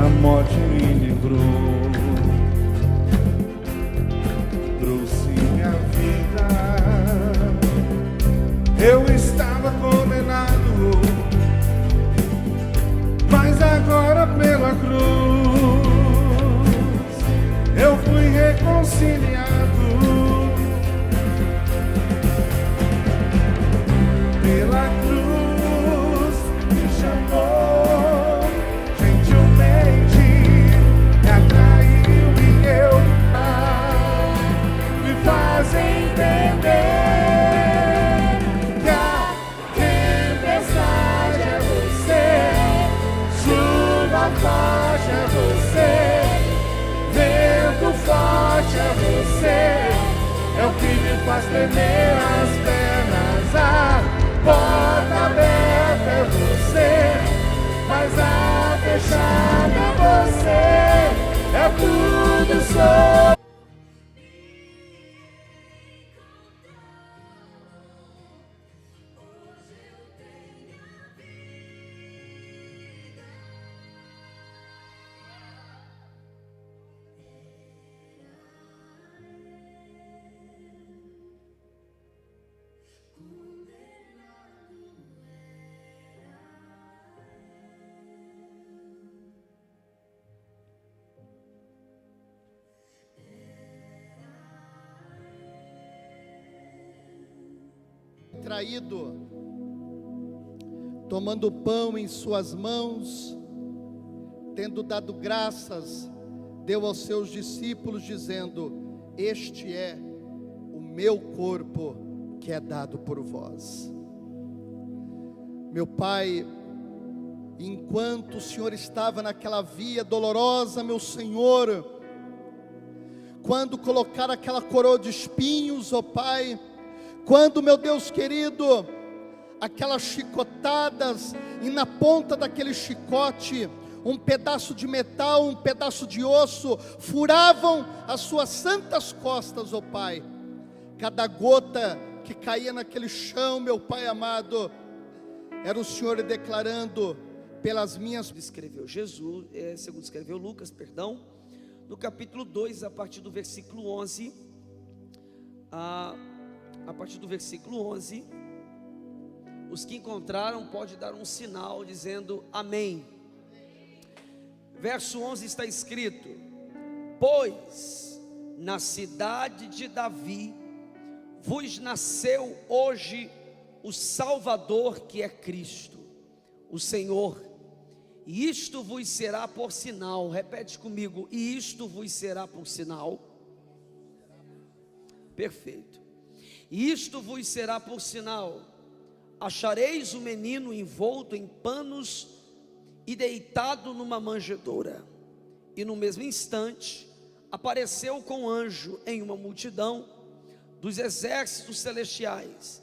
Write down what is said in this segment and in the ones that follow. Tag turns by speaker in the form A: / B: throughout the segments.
A: a morte me livrou. Trouxe minha vida, eu estava condenado, mas agora pela cruz eu fui reconciliado. Pela cruz me chamou gentilmente, me atraiu e eu me faz entender que a tempestade é você, chuva forte é você, vento forte é você, é o que me faz tremer as pernas. A porta aberta é você, mas a fechada é você, é tudo só.
B: Traído, tomando o pão em suas mãos, tendo dado graças, deu aos seus discípulos, dizendo: este é o meu corpo que é dado por vós. Meu Pai, enquanto o Senhor estava naquela via dolorosa, meu Senhor, quando colocaram aquela coroa de espinhos, ó Pai, quando, meu Deus querido, aquelas chicotadas, e na ponta daquele chicote, um pedaço de metal, um pedaço de osso, furavam as suas santas costas, ó Pai. Cada gota que caía naquele chão, meu Pai amado, era o Senhor declarando: pelas minhas...
C: Escreveu Jesus, segundo escreveu Lucas, perdão, no capítulo 2, a partir do versículo 11, a partir do versículo 11, os que encontraram pode dar um sinal dizendo amém. Verso 11 está escrito: pois na cidade de Davi vos nasceu hoje o Salvador, que é Cristo, o Senhor. E isto vos será por sinal. Repete comigo: e isto vos será por sinal. Perfeito. E isto vos será por sinal: achareis o menino envolto em panos e deitado numa manjedoura. E no mesmo instante apareceu com anjo em uma multidão dos exércitos celestiais,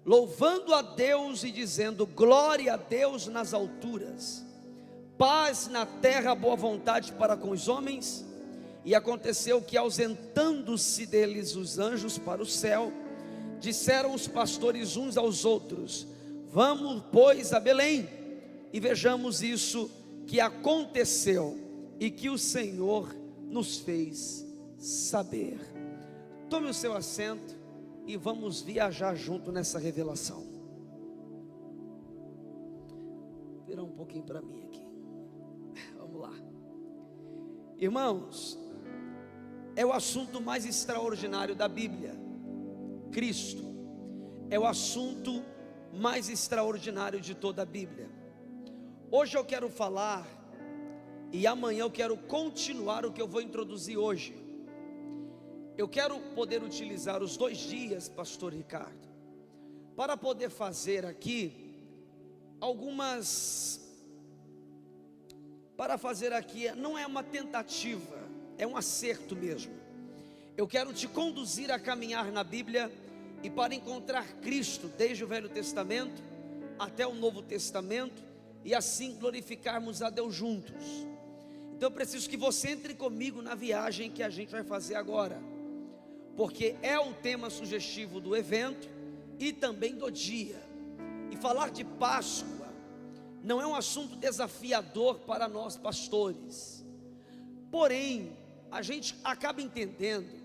C: louvando a Deus e dizendo: glória a Deus nas alturas, paz na terra, boa vontade para com os homens. E aconteceu que, ausentando-se deles os anjos para o céu, disseram os pastores uns aos outros: vamos, pois, a Belém, e vejamos isso que aconteceu e que o Senhor nos fez saber. Tome o seu assento e vamos viajar junto nessa revelação. Vira um pouquinho para mim aqui. Vamos lá. Irmãos, é o assunto mais extraordinário da Bíblia. Cristo é o assunto mais extraordinário de toda a Bíblia. Hoje eu quero falar, e amanhã eu quero continuar o que eu vou introduzir hoje. Eu quero poder utilizar os 2 dias, pastor Ricardo, para poder fazer aqui não é uma tentativa, é um acerto mesmo. Eu quero te conduzir a caminhar na Bíblia e para encontrar Cristo desde o Velho Testamento até o Novo Testamento, e assim glorificarmos a Deus juntos. Então eu preciso que você entre comigo na viagem que a gente vai fazer agora, porque é o tema sugestivo do evento e também do dia. E falar de Páscoa não é um assunto desafiador para nós pastores. Porém, a gente acaba entendendo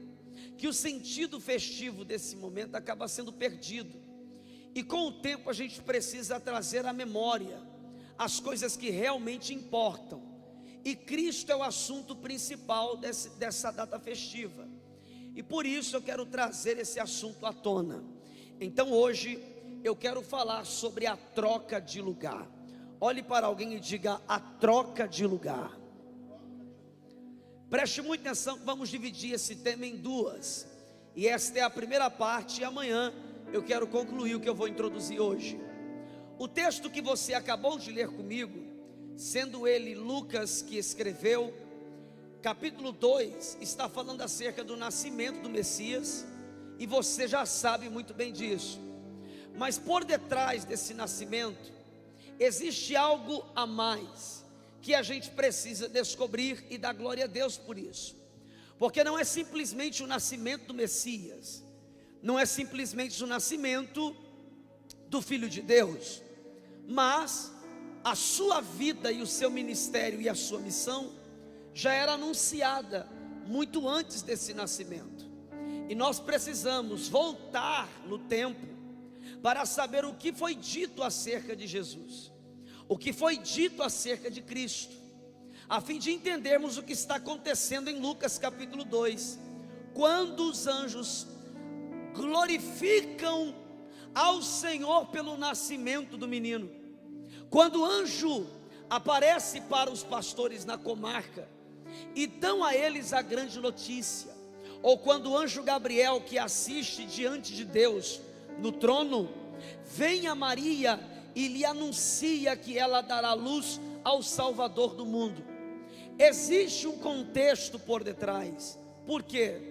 C: que o sentido festivo desse momento acaba sendo perdido. E com o tempo a gente precisa trazer à memória as coisas que realmente importam. E Cristo é o assunto principal dessa data festiva. E por isso eu quero trazer esse assunto à tona. Então hoje eu quero falar sobre a troca de lugar. Olhe para alguém e diga: a troca de lugar. Preste muita atenção que vamos dividir esse tema em duas. E esta é a primeira parte, e amanhã eu quero concluir o que eu vou introduzir hoje. O texto que você acabou de ler comigo, sendo ele Lucas que escreveu, capítulo 2, está falando acerca do nascimento do Messias, e você já sabe muito bem disso. Mas por detrás desse nascimento, existe algo a mais, que a gente precisa descobrir e dar glória a Deus por isso. Porque não é simplesmente o nascimento do Messias, não é simplesmente o nascimento do Filho de Deus, mas a sua vida e o seu ministério e a sua missão já era anunciada muito antes desse nascimento. E nós precisamos voltar no tempo para saber o que foi dito acerca de Jesus, o que foi dito acerca de Cristo, a fim de entendermos o que está acontecendo em Lucas capítulo 2, quando os anjos glorificam ao Senhor pelo nascimento do menino. Quando o anjo aparece para os pastores na comarca e dão a eles a grande notícia, ou quando o anjo Gabriel, que assiste diante de Deus no trono, vem a Maria e lhe anuncia que ela dará luz ao Salvador do mundo. Existe um contexto por detrás. Por quê?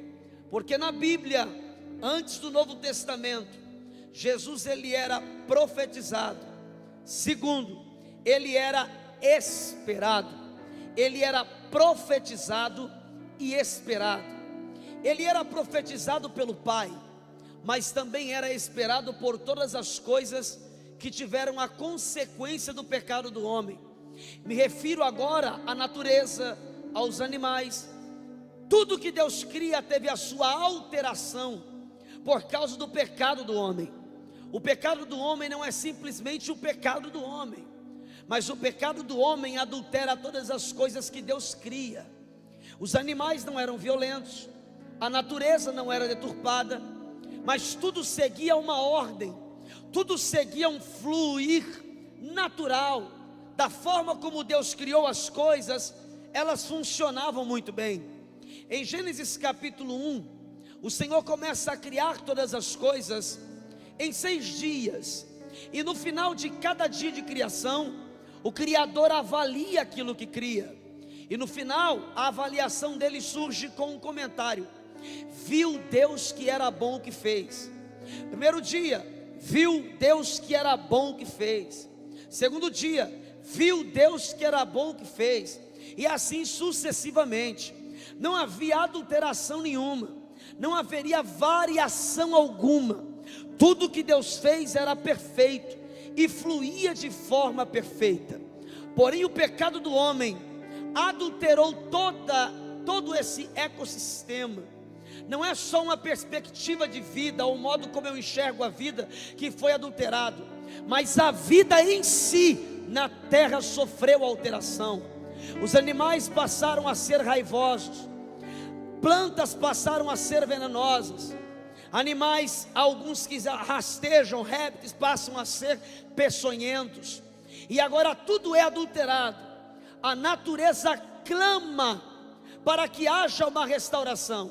C: Porque na Bíblia, antes do Novo Testamento, Jesus ele era profetizado. Segundo, ele era esperado. Ele era profetizado e esperado. Ele era profetizado pelo Pai, mas também era esperado por todas as coisas que tiveram a consequência do pecado do homem. Me refiro agora à natureza, aos animais. Tudo que Deus cria teve a sua alteração por causa do pecado do homem. O pecado do homem não é simplesmente o pecado do homem, mas o pecado do homem adultera todas as coisas que Deus cria. Os animais não eram violentos, a natureza não era deturpada, mas tudo seguia uma ordem, tudo seguia um fluir natural. Da forma como Deus criou as coisas, elas funcionavam muito bem. Em Gênesis capítulo 1, o Senhor começa a criar todas as coisas em 6 dias, e no final de cada dia de criação, o Criador avalia aquilo que cria, e no final, a avaliação dele surge com um comentário: viu Deus que era bom o que fez. Primeiro dia, viu Deus que era bom o que fez. Segundo dia, viu Deus que era bom o que fez. E assim sucessivamente. Não havia adulteração nenhuma, não haveria variação alguma. Tudo que Deus fez era perfeito e fluía de forma perfeita. Porém o pecado do homem adulterou todo esse ecossistema. Não é só uma perspectiva de vida, ou o modo como eu enxergo a vida que foi adulterado, mas a vida em si na terra sofreu alteração. Os animais passaram a ser raivosos, plantas passaram a ser venenosas, animais, alguns que rastejam, répteis, passam a ser peçonhentos, e agora tudo é adulterado. A natureza clama para que haja uma restauração.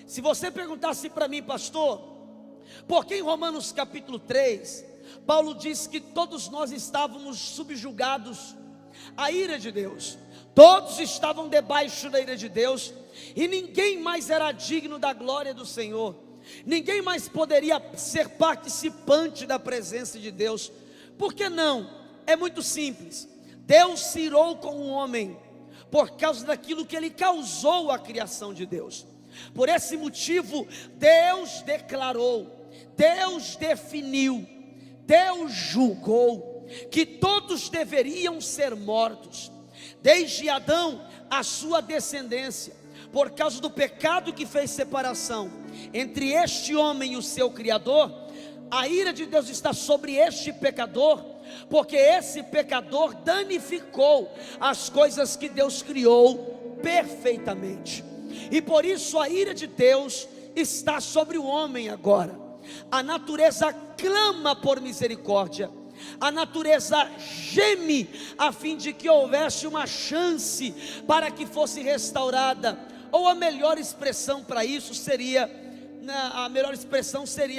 C: Se você perguntasse para mim, pastor, por que em Romanos capítulo 3, Paulo diz que todos nós estávamos subjugados à ira de Deus, todos estavam debaixo da ira de Deus, e ninguém mais era digno da glória do Senhor, ninguém mais poderia ser participante da presença de Deus. Por que não? É muito simples. Deus se irou com o homem por causa daquilo que ele causou à criação de Deus. Por esse motivo, Deus declarou, Deus definiu, Deus julgou, que todos deveriam ser mortos, desde Adão a sua descendência, por causa do pecado que fez separação entre este homem e o seu Criador. A ira de Deus está sobre este pecador, porque esse pecador danificou as coisas que Deus criou perfeitamente, e por isso a ira de Deus está sobre o homem agora. A natureza clama por misericórdia, a natureza geme a fim de que houvesse uma chance para que fosse restaurada, ou a melhor expressão para isso seria,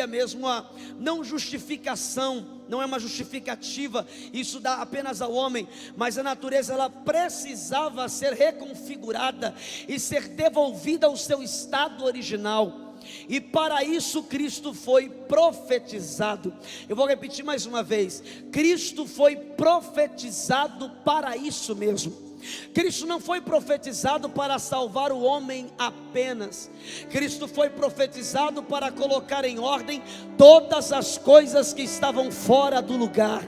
C: mesmo a não justificação, não é uma justificativa, isso dá apenas ao homem, mas a natureza ela precisava ser reconfigurada e ser devolvida ao seu estado original. E para isso Cristo foi profetizado. Eu vou repetir mais uma vez: Cristo foi profetizado para isso mesmo. Cristo não foi profetizado para salvar o homem apenas. Cristo foi profetizado para colocar em ordem todas as coisas que estavam fora do lugar.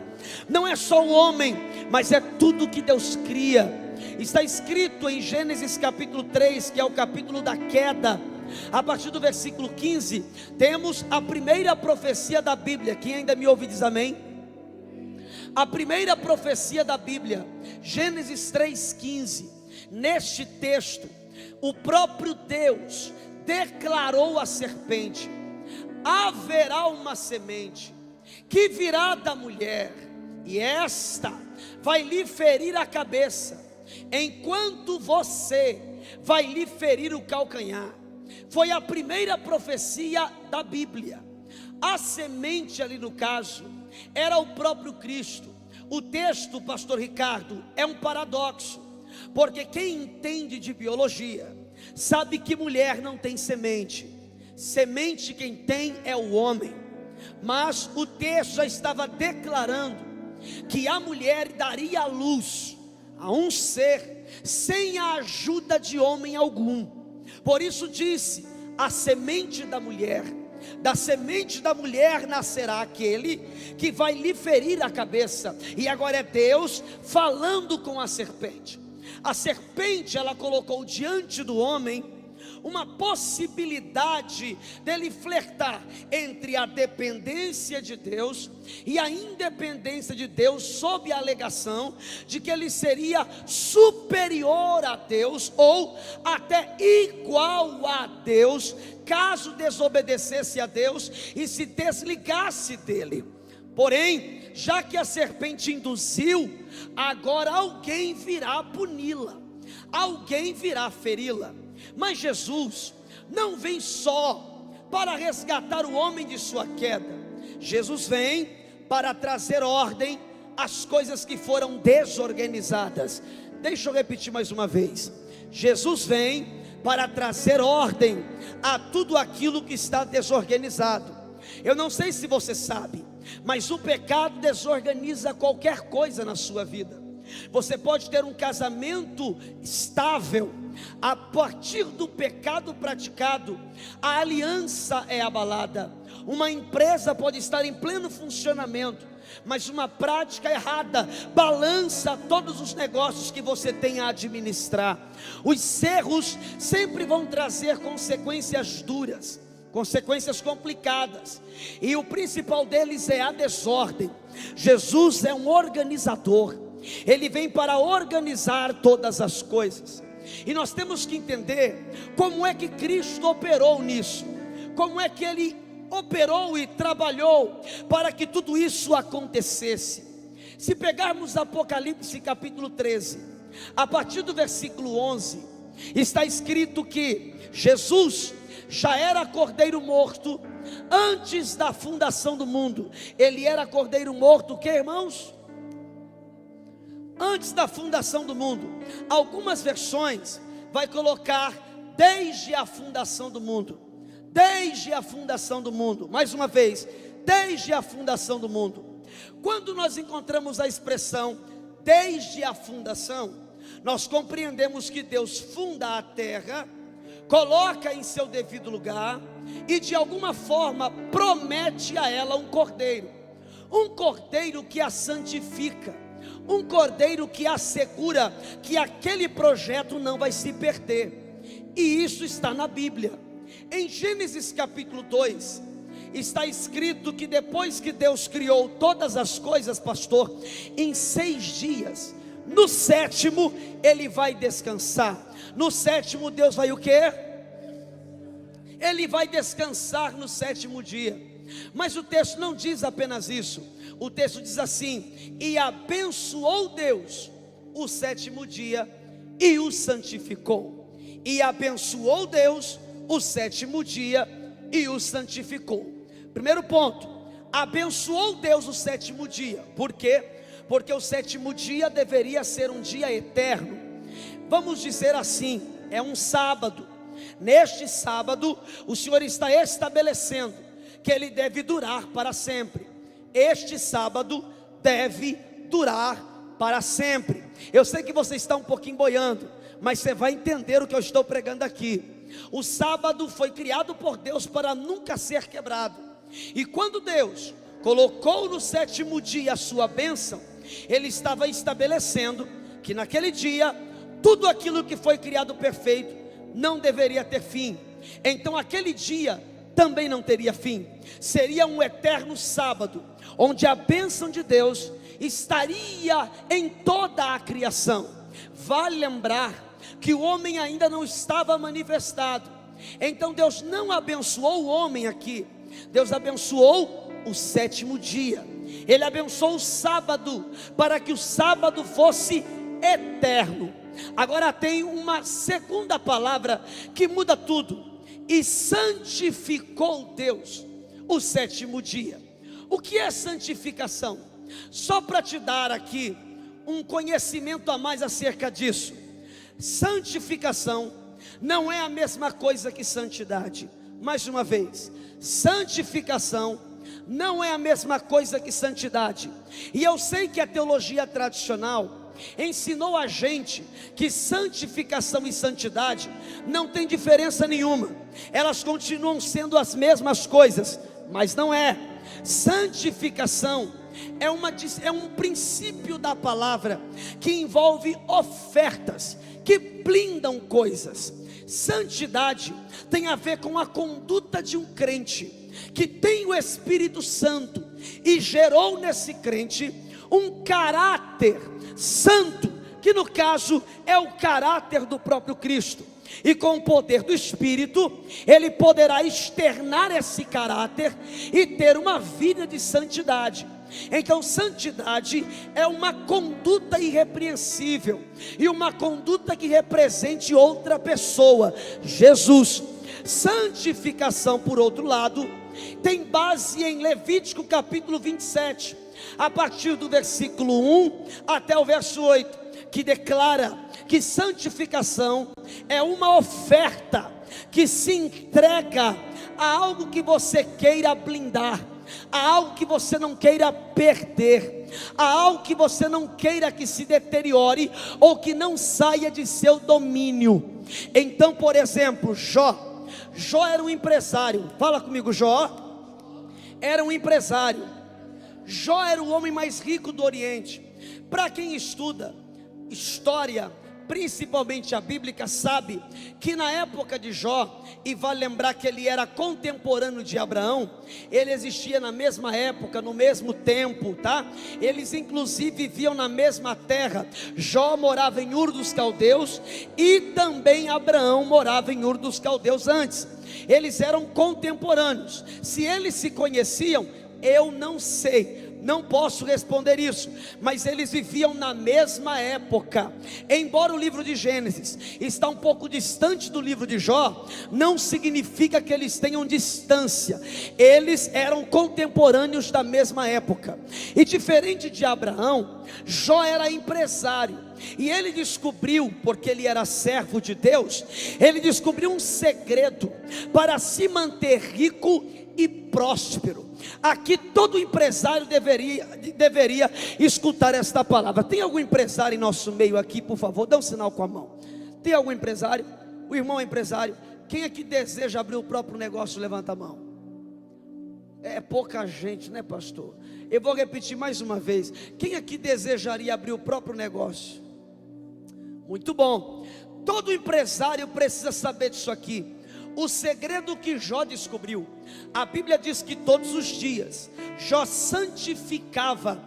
C: Não é só o homem, mas é tudo que Deus cria. Está escrito em Gênesis capítulo 3, que é o capítulo da queda. A partir do versículo 15, temos a primeira profecia da Bíblia. Quem ainda me ouve diz amém. A primeira profecia da Bíblia, Gênesis 3,15. Neste texto, o próprio Deus declarou à serpente: haverá uma semente que virá da mulher, e esta vai lhe ferir a cabeça, enquanto você vai lhe ferir o calcanhar. Foi a primeira profecia da Bíblia. A semente ali no caso era o próprio Cristo. O texto, pastor Ricardo, é um paradoxo, porque quem entende de biologia sabe que mulher não tem semente. Semente quem tem é o homem. Mas o texto já estava declarando que a mulher daria à luz a um ser sem a ajuda de homem algum. Por isso disse: a semente da mulher, da semente da mulher nascerá aquele que vai lhe ferir a cabeça. E agora é Deus falando com a serpente. A serpente, ela colocou diante do homem uma possibilidade dele flertar entre a dependência de Deus e a independência de Deus, sob a alegação de que ele seria superior a Deus, ou até igual a Deus, caso desobedecesse a Deus e se desligasse dele. Porém, já que a serpente induziu, agora alguém virá puni-la, alguém virá feri-la. Mas Jesus não vem só para resgatar o homem de sua queda. Jesus vem para trazer ordem às coisas que foram desorganizadas. Deixa eu repetir mais uma vez. Jesus vem para trazer ordem a tudo aquilo que está desorganizado. Eu não sei se você sabe, mas o pecado desorganiza qualquer coisa na sua vida. Você pode ter um casamento estável, a partir do pecado praticado, a aliança é abalada. Uma empresa pode estar em pleno funcionamento, mas uma prática errada balança todos os negócios que você tem a administrar. Os erros sempre vão trazer consequências duras, consequências complicadas, e o principal deles é a desordem. Jesus é um organizador. Ele vem para organizar todas as coisas. E nós temos que entender como é que Cristo operou nisso, como é que Ele operou e trabalhou para que tudo isso acontecesse. Se pegarmos Apocalipse capítulo 13, a partir do versículo 11, está escrito que Jesus já era cordeiro morto antes da fundação do mundo. Ele era cordeiro morto, que irmãos? Antes da fundação do mundo. Algumas versões vai colocar desde a fundação do mundo. Desde a fundação do mundo. Mais uma vez, desde a fundação do mundo. Quando nós encontramos a expressão desde a fundação, nós compreendemos que Deus funda a terra, coloca em seu devido lugar e de alguma forma promete a ela um cordeiro. um cordeiro que a santifica, um cordeiro que assegura que aquele projeto não vai se perder. E isso está na Bíblia. Em Gênesis capítulo 2, está escrito que depois que Deus criou todas as coisas, pastor, em 6 dias, no 7º ele vai descansar. No 7º Deus vai o quê? Ele vai descansar no 7º dia. Mas o texto não diz apenas isso. O texto diz assim: e abençoou Deus o 7º dia e o santificou. E abençoou Deus o 7º dia e o santificou. Primeiro ponto, abençoou Deus o 7º dia. Por quê? Porque o 7º dia deveria ser um dia eterno. Vamos dizer assim, é um sábado. Neste sábado, o Senhor está estabelecendo que ele deve durar para sempre. Este sábado deve durar para sempre. Eu sei que você está um pouquinho boiando, mas você vai entender o que eu estou pregando aqui. O sábado foi criado por Deus para nunca ser quebrado. E quando Deus colocou no 7º dia a sua bênção, ele estava estabelecendo que naquele dia, tudo aquilo que foi criado perfeito não deveria ter fim. Então aquele dia também não teria fim. Seria um eterno sábado, onde a bênção de Deus estaria em toda a criação. Vale lembrar que o homem ainda não estava manifestado. Então Deus não abençoou o homem aqui. Deus abençoou o 7º dia. Ele abençoou o sábado, para que o sábado fosse eterno. Agora tem uma segunda palavra que muda tudo. E santificou Deus o 7º dia. O que é santificação? Só para te dar aqui um conhecimento a mais acerca disso. Santificação não é a mesma coisa que santidade. Mais uma vez, santificação não é a mesma coisa que santidade. E eu sei que a teologia tradicional ensinou a gente que santificação e santidade não tem diferença nenhuma. Elas continuam sendo as mesmas coisas, mas não é. Santificação é um princípio da palavra que envolve ofertas que blindam coisas. Santidade tem a ver com a conduta de um crente que tem o Espírito Santo e gerou nesse crente um caráter santo, que no caso é o caráter do próprio Cristo. E com o poder do Espírito, ele poderá externar esse caráter e ter uma vida de santidade. Então santidade é uma conduta irrepreensível, e uma conduta que represente outra pessoa, Jesus. Santificação, por outro lado, tem base em Levítico capítulo 27, a partir do versículo 1 até o verso 8, que declara que santificação é uma oferta que se entrega a algo que você queira blindar, a algo que você não queira perder, a algo que você não queira que se deteriore ou que não saia de seu domínio. Então, por exemplo, Jó era um empresário. Fala comigo, Jó era um empresário. Jó era o homem mais rico do Oriente. Para quem estuda história, principalmente a bíblica, sabe que na época de Jó, e vale lembrar que ele era contemporâneo de Abraão, ele existia na mesma época, no mesmo tempo, tá? Eles inclusive viviam na mesma terra. Jó morava em Ur dos Caldeus e também Abraão morava em Ur dos Caldeus antes. Eles eram contemporâneos. Se eles se conheciam, eu não sei, não posso responder isso, mas eles viviam na mesma época. Embora o livro de Gênesis está um pouco distante do livro de Jó, não significa que eles tenham distância. Eles eram contemporâneos da mesma época. E diferente de Abraão, Jó era empresário. E ele descobriu, porque ele era servo de Deus, ele descobriu um segredo para se manter rico e próspero. Aqui todo empresário deveria escutar esta palavra. Tem algum empresário em nosso meio aqui, por favor? Dá um sinal com a mão. Tem algum empresário? O irmão é empresário. Quem aqui deseja abrir o próprio negócio, levanta a mão. É pouca gente, né, pastor? Eu vou repetir mais uma vez. Quem aqui desejaria abrir o próprio negócio? Muito bom. Todo empresário precisa saber disso aqui. O segredo que Jó descobriu, a Bíblia diz que todos os dias Jó santificava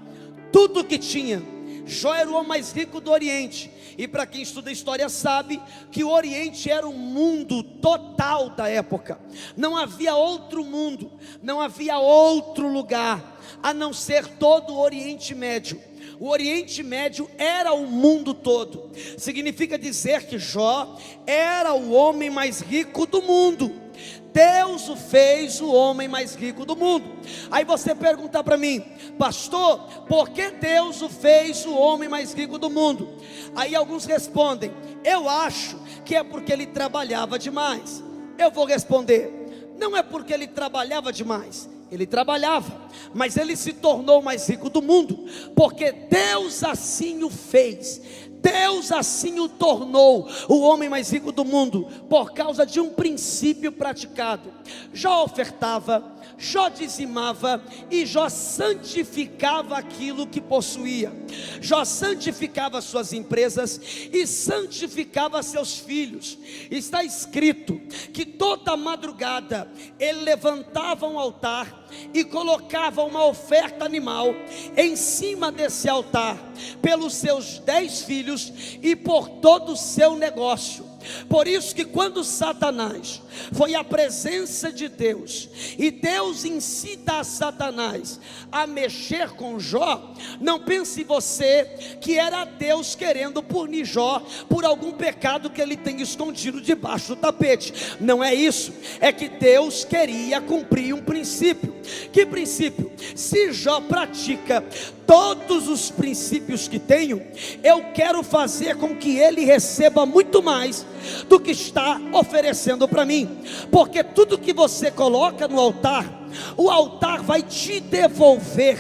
C: tudo que tinha. Jó era o homem mais rico do Oriente, e para quem estuda história sabe que o Oriente era o mundo total da época. Não havia outro mundo, não havia outro lugar a não ser todo o Oriente Médio. O Oriente Médio era o mundo todo. Significa dizer que Jó era o homem mais rico do mundo. Deus o fez o homem mais rico do mundo. Aí você pergunta para mim, pastor, por que Deus o fez o homem mais rico do mundo? Aí alguns respondem, eu acho que é porque ele trabalhava demais. Eu vou responder, não é porque ele trabalhava demais. Ele trabalhava, mas ele se tornou o mais rico do mundo, porque Deus assim o fez. Deus assim o tornou o homem mais rico do mundo, por causa de um princípio praticado. Jó ofertava, Jó dizimava e Jó santificava aquilo que possuía. Jó santificava suas empresas e santificava seus filhos. Está escrito que toda madrugada ele levantava um altar e colocava uma oferta animal em cima desse altar, pelos seus 10 filhos e por todo o seu negócio. Por isso que quando Satanás foi à presença de Deus, e Deus incita a Satanás a mexer com Jó, não pense você que era Deus querendo punir Jó por algum pecado que ele tem escondido debaixo do tapete. Não é isso, é que Deus queria cumprir um princípio. Que princípio? Se Jó pratica todos os princípios que tenho, eu quero fazer com que ele receba muito mais do que está oferecendo para mim, porque tudo que você coloca no altar, o altar vai te devolver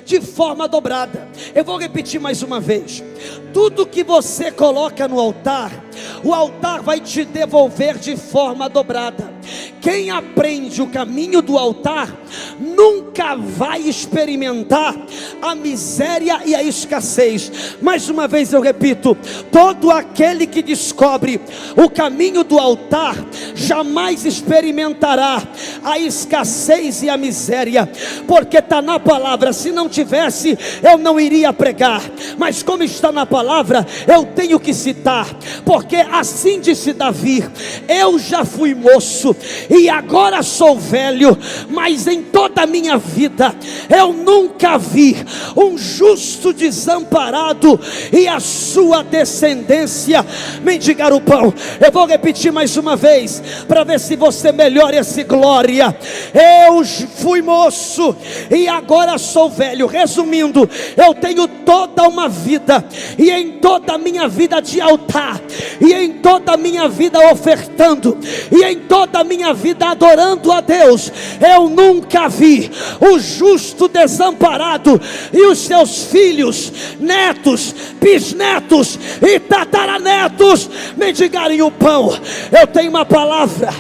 C: de forma dobrada. Eu vou repetir mais uma vez: tudo que você coloca no altar, o altar vai te devolver de forma dobrada. Quem aprende o caminho do altar nunca vai experimentar a miséria e a escassez. Mais uma vez eu repito, todo aquele que descobre o caminho do altar jamais experimentará a escassez e a miséria, porque está na palavra. Se não tivesse, eu não iria pregar, mas como está na palavra, eu tenho que citar, porque assim disse Davi: eu já fui moço e agora sou velho, mas em toda a minha vida eu nunca vi um justo desamparado e a sua descendência mendigar o pão. Eu vou repetir mais uma vez, para ver se você melhora esse glória. Eu fui moço e agora sou velho. Resumindo, eu tenho toda uma vida, e em toda a minha vida de altar, e em toda a minha vida ofertando, e em toda a minha vida adorando a Deus, eu nunca vi o justo desamparado e os seus filhos, netos, bisnetos e tataranetos mendigarem o pão. Eu tenho uma palavra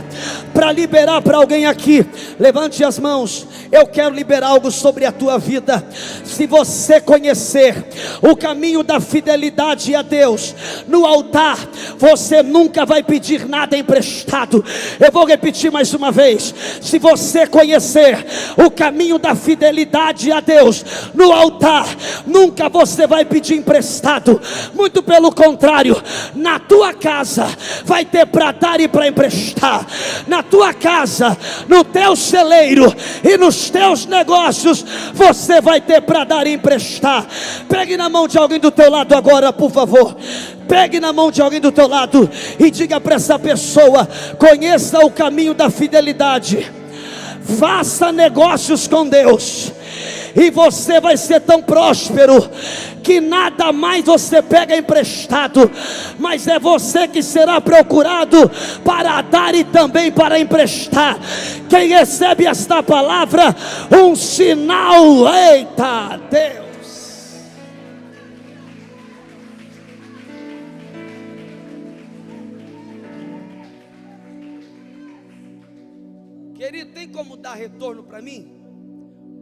C: para liberar para alguém aqui. Levante as mãos. Eu quero liberar algo sobre a tua vida. Se você conhecer o caminho da fidelidade a Deus, no altar você nunca vai pedir nada emprestado. Eu vou repetir mais uma vez: se você conhecer o caminho da fidelidade a Deus, no altar nunca você vai pedir emprestado. Muito pelo contrário, na tua casa vai ter para dar e para emprestar. Na tua casa, no teu celeiro e nos teus negócios, você vai ter para dar e emprestar. Pegue na mão de alguém do teu lado agora, por favor. Pegue na mão de alguém do teu lado e diga para essa pessoa: conheça o caminho da fidelidade, faça negócios com Deus, e você vai ser tão próspero que nada mais você pega emprestado, mas é você que será procurado para dar e também para emprestar. Quem recebe esta palavra, um sinal, eita Deus. Querido, tem como dar retorno para mim?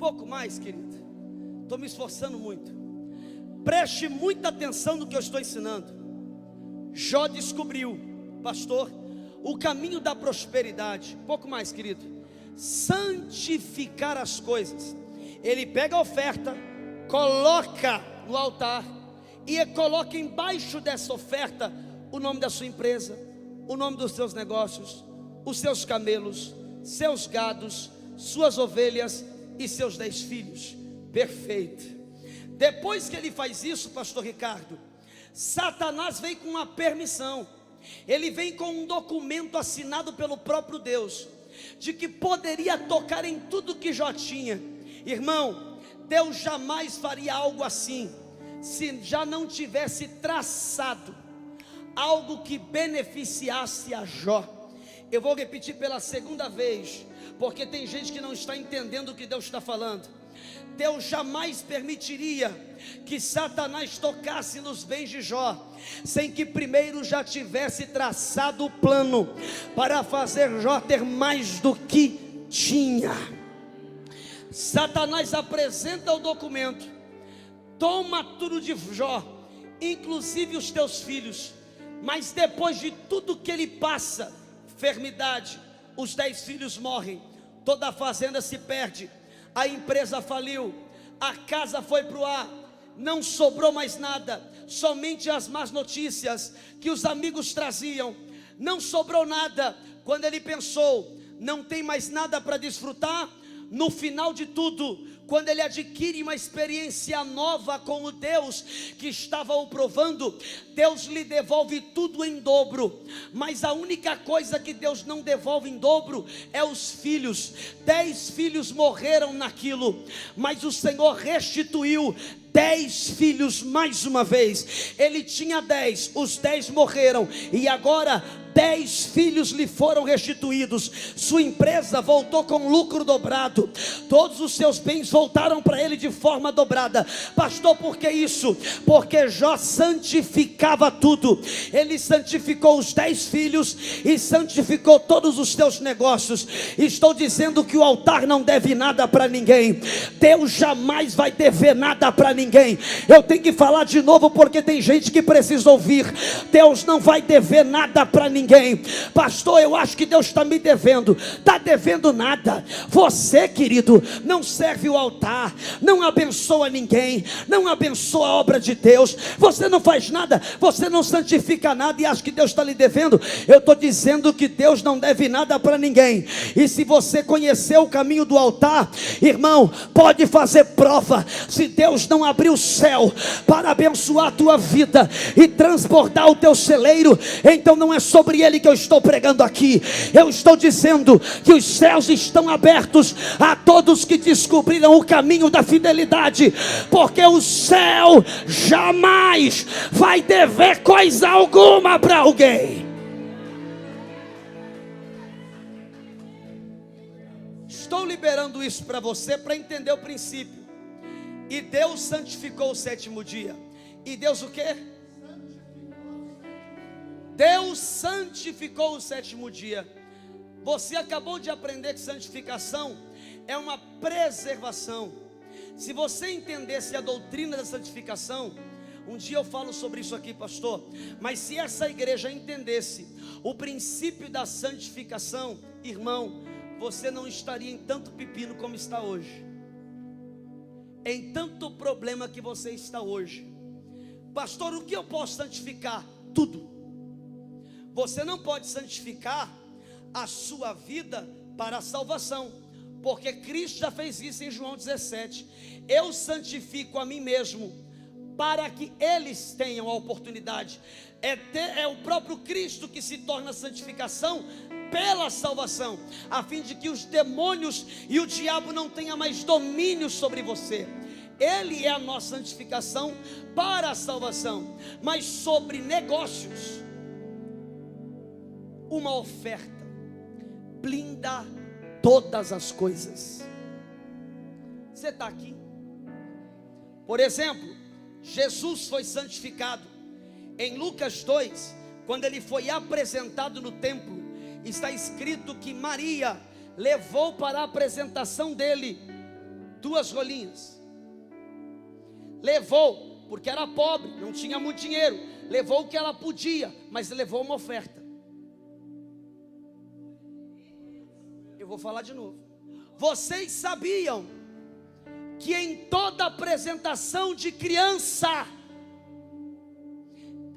C: pouco mais, querido. Estou me esforçando muito. Preste muita atenção no que eu estou ensinando. Jó descobriu, pastor, o caminho da prosperidade. Um pouco mais, querido. Santificar as coisas. Ele pega a oferta, coloca no altar e coloca embaixo dessa oferta o nome da sua empresa, o nome dos seus negócios, os seus camelos, seus gados, suas ovelhas e seus 10 filhos. Perfeito. Depois que ele faz isso, pastor Ricardo, Satanás vem com uma permissão. Ele vem com um documento assinado pelo próprio Deus, de que poderia tocar em tudo que Jó tinha. Irmão, Deus jamais faria algo assim, se já não tivesse traçado algo que beneficiasse a Jó. Eu vou repetir pela segunda vez, porque tem gente que não está entendendo o que Deus está falando. Deus jamais permitiria que Satanás tocasse nos bens de Jó, sem que primeiro já tivesse traçado o plano para fazer Jó ter mais do que tinha. Satanás apresenta o documento, toma tudo de Jó, inclusive os teus filhos, mas depois de tudo que ele passa, enfermidade, os 10 filhos morrem, toda a fazenda se perde, a empresa faliu, a casa foi para o ar, não sobrou mais nada, somente as más notícias que os amigos traziam, não sobrou nada. Quando ele pensou, não tem mais nada para desfrutar, no final de tudo, quando ele adquire uma experiência nova com o Deus que estava o provando, Deus lhe devolve tudo em dobro. Mas a única coisa que Deus não devolve em dobro é os filhos. 10 filhos morreram naquilo, mas o Senhor restituiu 10 filhos mais uma vez. Ele tinha 10, os 10 morreram, e agora 10 filhos lhe foram restituídos. Sua empresa voltou com lucro dobrado, todos os seus bens voltaram para ele de forma dobrada. Pastor, por que isso? Porque Jó santificava tudo. Ele santificou os 10 filhos e santificou todos os seus negócios. Estou dizendo que o altar não deve nada para ninguém. Deus jamais vai dever nada para ninguém. Eu tenho que falar de novo, porque tem gente que precisa ouvir. Deus não vai dever nada para ninguém. Pastor, eu acho que Deus está me devendo. Está devendo nada. Você, querido, não serve o altar, não abençoa ninguém, não abençoa a obra de Deus, você não faz nada, você não santifica nada e acha que Deus está lhe devendo. Eu estou dizendo que Deus não deve nada para ninguém. E se você conhecer o caminho do altar, irmão, pode fazer prova. Se Deus não abrir o céu para abençoar a tua vida e transbordar o teu celeiro, então não é sobre ele que eu estou pregando aqui. Eu estou dizendo que os céus estão abertos a todos que descobriram o caminho da fidelidade, porque o céu jamais vai dever coisa alguma para alguém. Estou liberando isso para você, para entender o princípio. E Deus santificou o 7º dia. E Deus o quê? Deus santificou o 7º dia. Você acabou de aprender que santificação é uma preservação. Se você entendesse a doutrina da santificação, um dia eu falo sobre isso aqui, pastor, mas se essa igreja entendesse o princípio da santificação, irmão, você não estaria em tanto pepino como está hoje, em tanto problema que você está hoje. Pastor, o que eu posso santificar? Tudo. Você não pode santificar a sua vida para a salvação, porque Cristo já fez isso em João 17. Eu santifico a mim mesmo para que eles tenham a oportunidade. É o próprio Cristo que se torna a santificação pela salvação, a fim de que os demônios e o diabo não tenham mais domínio sobre você. Ele é a nossa santificação para a salvação. Mas sobre negócios, uma oferta blinda todas as coisas. Você está aqui? Por exemplo, Jesus foi santificado em Lucas 2, quando ele foi apresentado no templo. Está escrito que Maria levou para a apresentação dele 2 rolinhas. Levou, porque era pobre, não tinha muito dinheiro. Levou o que ela podia, mas levou uma oferta. Eu vou falar de novo. Vocês sabiam que em toda apresentação de criança,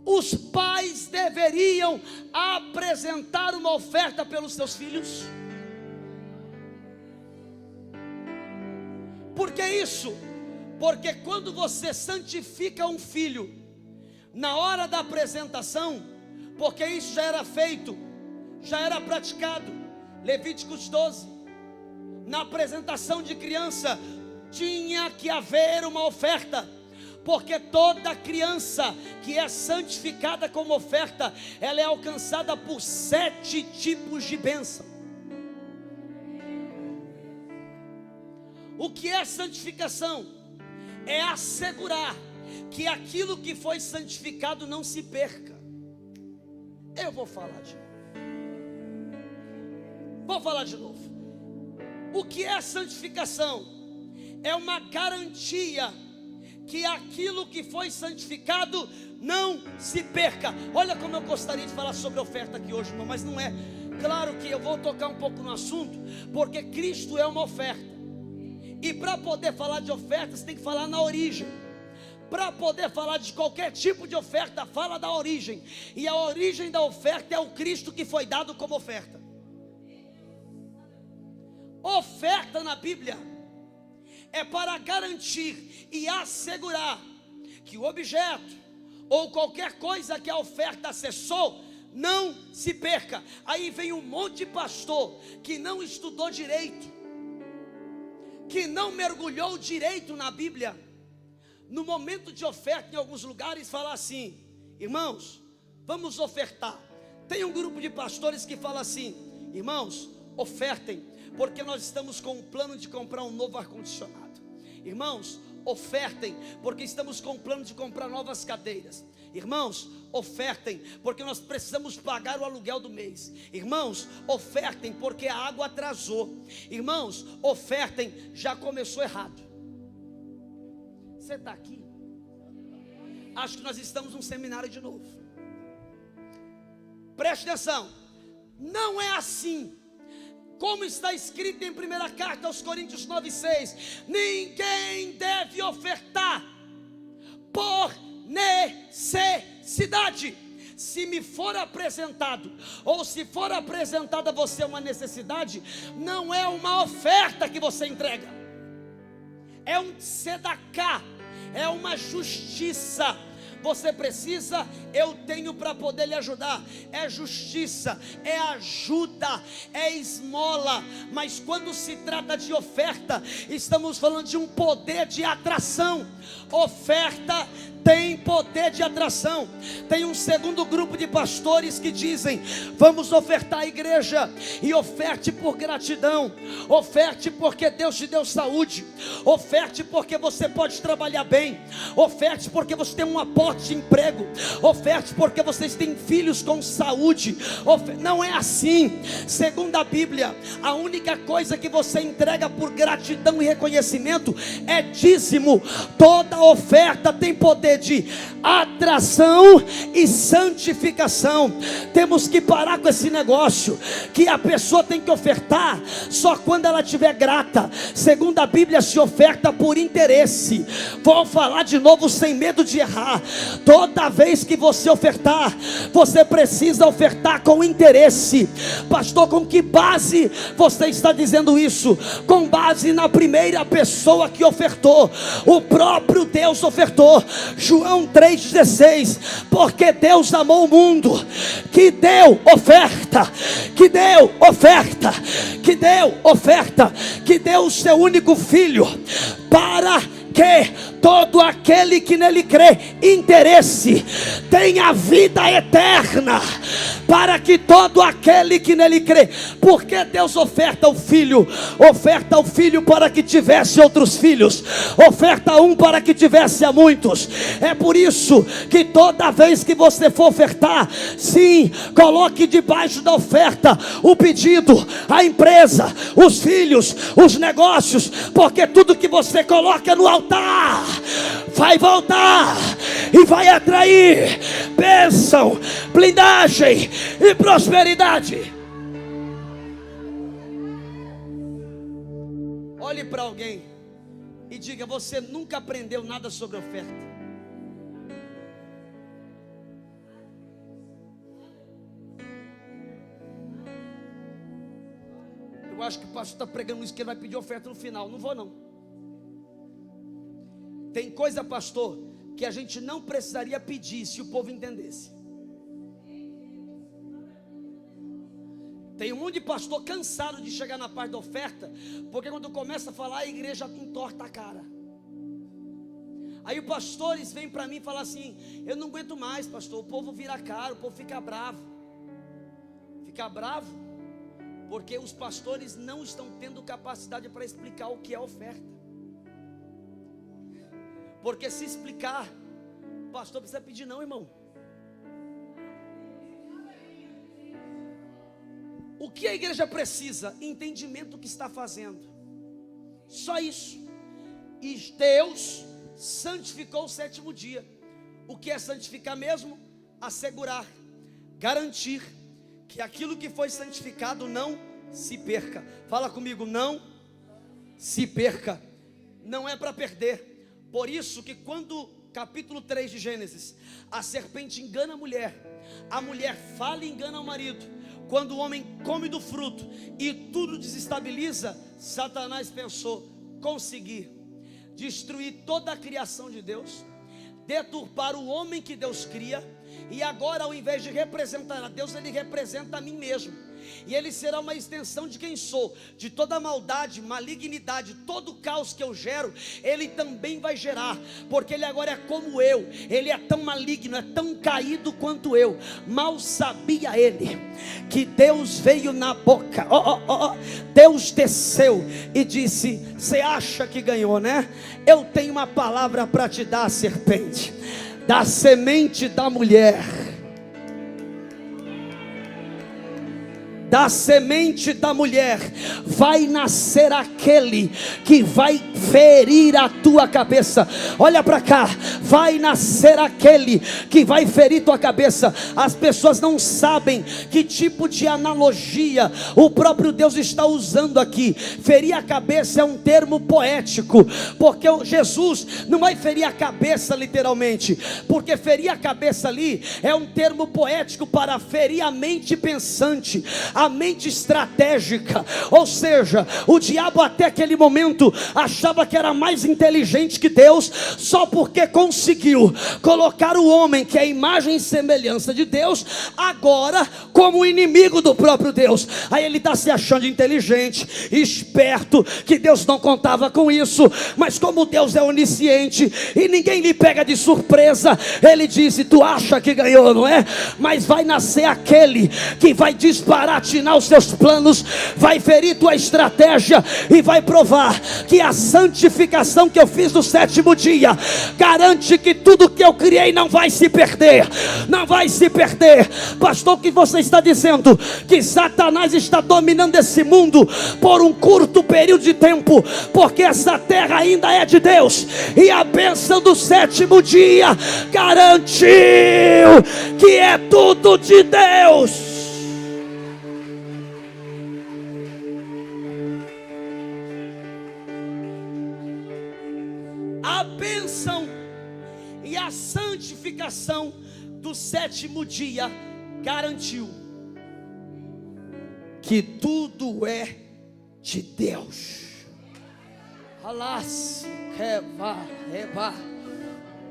C: os pais deveriam apresentar uma oferta pelos seus filhos? Por que isso? Porque quando você santifica um filho, na hora da apresentação, porque isso já era feito, já era praticado, Levíticos 12, na apresentação de criança, tinha que haver uma oferta, porque toda criança que é santificada como oferta, ela é alcançada por 7 tipos de bênção. O que é santificação? É assegurar que aquilo que foi santificado não se perca. Eu vou falar de novo. O que é santificação? É uma garantia que aquilo que foi santificado não se perca. Olha como eu gostaria de falar sobre oferta aqui hoje, irmão, mas não é. Claro que eu vou tocar um pouco no assunto, porque Cristo é uma oferta. E para poder falar de oferta, você tem que falar na origem. Para poder falar de qualquer tipo de oferta, fala da origem. E a origem da oferta é o Cristo que foi dado como oferta. Oferta na Bíblia é para garantir e assegurar que o objeto ou qualquer coisa que a oferta acessou não se perca. Aí vem um monte de pastor que não estudou direito, que não mergulhou direito na Bíblia. No momento de oferta, em alguns lugares, fala assim: irmãos, vamos ofertar. Tem um grupo de pastores que fala assim: irmãos, ofertem, porque nós estamos com um plano de comprar um novo ar-condicionado. Irmãos, ofertem, porque estamos com um plano de comprar novas cadeiras. Irmãos, ofertem, porque nós precisamos pagar o aluguel do mês. Irmãos, ofertem, porque a água atrasou. Irmãos, ofertem, já começou errado. Você está aqui? Acho que nós estamos num seminário de novo. Preste atenção, não é assim. Como está escrito em 1ª carta aos Coríntios 9:6, ninguém deve ofertar por necessidade. Se me for apresentado, ou se for apresentada a você uma necessidade, não é uma oferta que você entrega, é um tzedakah, é uma justiça. Você precisa, eu tenho para poder lhe ajudar. É justiça, é ajuda, é esmola. Mas quando se trata de oferta, estamos falando de um poder de atração. Oferta tem poder de atração. Tem um segundo grupo de pastores que dizem: vamos ofertar a igreja, e oferte por gratidão, oferte porque Deus te deu saúde, oferte porque você pode trabalhar bem, oferte porque você tem um aporte de emprego, oferte porque vocês têm filhos com saúde. Não é assim. Segundo a Bíblia, a única coisa que você entrega por gratidão e reconhecimento é dízimo. Toda oferta tem poder de atração e santificação. Temos que parar com esse negócio que a pessoa tem que ofertar só quando ela estiver grata. Segundo a Bíblia, se oferta por interesse. Vou falar de novo sem medo de errar. Toda vez que você ofertar, você precisa ofertar com interesse. Pastor, com que base você está dizendo isso? Com base na primeira pessoa que ofertou. O próprio Deus ofertou. João 3,16, porque Deus amou o mundo, que deu oferta, que deu oferta, que deu oferta, que deu o seu único filho, para que todo aquele que nele crê, interesse, tenha vida eterna, para que todo aquele que nele crê. Porque Deus oferta o Filho para que tivesse outros filhos, oferta um para que tivesse a muitos. É por isso que toda vez que você for ofertar, sim, coloque debaixo da oferta o pedido, a empresa, os filhos, os negócios, porque tudo que você coloca no altar vai voltar e vai atrair bênção, blindagem e prosperidade. Olhe para alguém e diga: você nunca aprendeu nada sobre oferta. Eu acho que o pastor está pregando isso, que ele vai pedir oferta no final. Não vou não. Tem coisa, pastor, que a gente não precisaria pedir se o povo entendesse. Tem um monte de pastor cansado de chegar na parte da oferta, porque quando começa a falar, a igreja entorta a cara. Aí os pastores vêm para mim e falam assim: eu não aguento mais, pastor, o povo vira cara, o povo fica bravo. Fica bravo porque os pastores não estão tendo capacidade para explicar o que é oferta. Porque se explicar, o pastor precisa pedir não, irmão. O que a igreja precisa? Entendimento do que está fazendo. Só isso. E Deus santificou o sétimo dia. O que é santificar mesmo? Assegurar, garantir que aquilo que foi santificado não se perca. Fala comigo: não se perca. Não é para perder. Por isso que quando, capítulo 3 de Gênesis, a serpente engana a mulher fala e engana o marido. Quando o homem come do fruto e tudo desestabiliza, Satanás pensou: conseguir destruir toda a criação de Deus, deturpar o homem que Deus cria, e agora, ao invés de representar a Deus, ele representa a mim mesmo. E ele será uma extensão de quem sou, de toda maldade, malignidade, todo o caos que eu gero, ele também vai gerar, porque ele agora é como eu. Ele é tão maligno, é tão caído quanto eu. Mal sabia ele que Deus veio na boca, Deus desceu e disse: você acha que ganhou, né? Eu tenho uma palavra para te dar, serpente. Da semente da mulher, da semente da mulher vai nascer aquele que vai ferir a tua cabeça. Olha para cá, vai nascer aquele que vai ferir tua cabeça. As pessoas não sabem que tipo de analogia o próprio Deus está usando aqui. Ferir a cabeça é um termo poético, porque Jesus não vai ferir a cabeça literalmente, porque ferir a cabeça ali é um termo poético para ferir a mente pensante, a mente estratégica. Ou seja, o diabo até aquele momento achava que era mais inteligente que Deus, só porque conseguiu colocar o homem, que é a imagem e semelhança de Deus, agora como inimigo do próprio Deus. Aí ele está se achando inteligente, esperto, que Deus não contava com isso. Mas como Deus é onisciente e ninguém lhe pega de surpresa, ele disse: tu acha que ganhou, não é? Mas vai nascer aquele que vai desbaratinar os seus planos, vai ferir tua estratégia e vai provar que a santificação que eu fiz no sétimo dia garante que tudo que eu criei não vai se perder. Não vai se perder. Pastor, o que você está dizendo? Que Satanás está dominando esse mundo por um curto período de tempo, porque essa terra ainda é de Deus, e a bênção do sétimo dia garantiu que é tudo de Deus. A bênção e a santificação do sétimo dia garantiu que tudo é de Deus. Alas, Keva, Eva,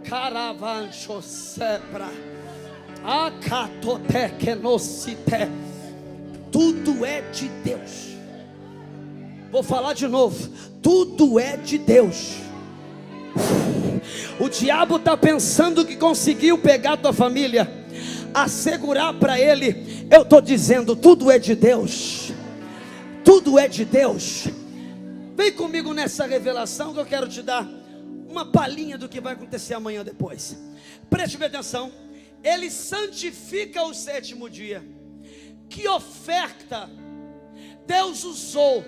C: Caravancho, Sebra, Acatotequenosite. Tudo é de Deus. Vou falar de novo. Tudo é de Deus. O diabo está pensando que conseguiu pegar a tua família, assegurar para ele. Eu estou dizendo, tudo é de Deus. Tudo é de Deus. Vem comigo nessa revelação que eu quero te dar uma palhinha do que vai acontecer amanhã depois. Preste bem atenção. Ele santifica o sétimo dia. Que oferta Deus usou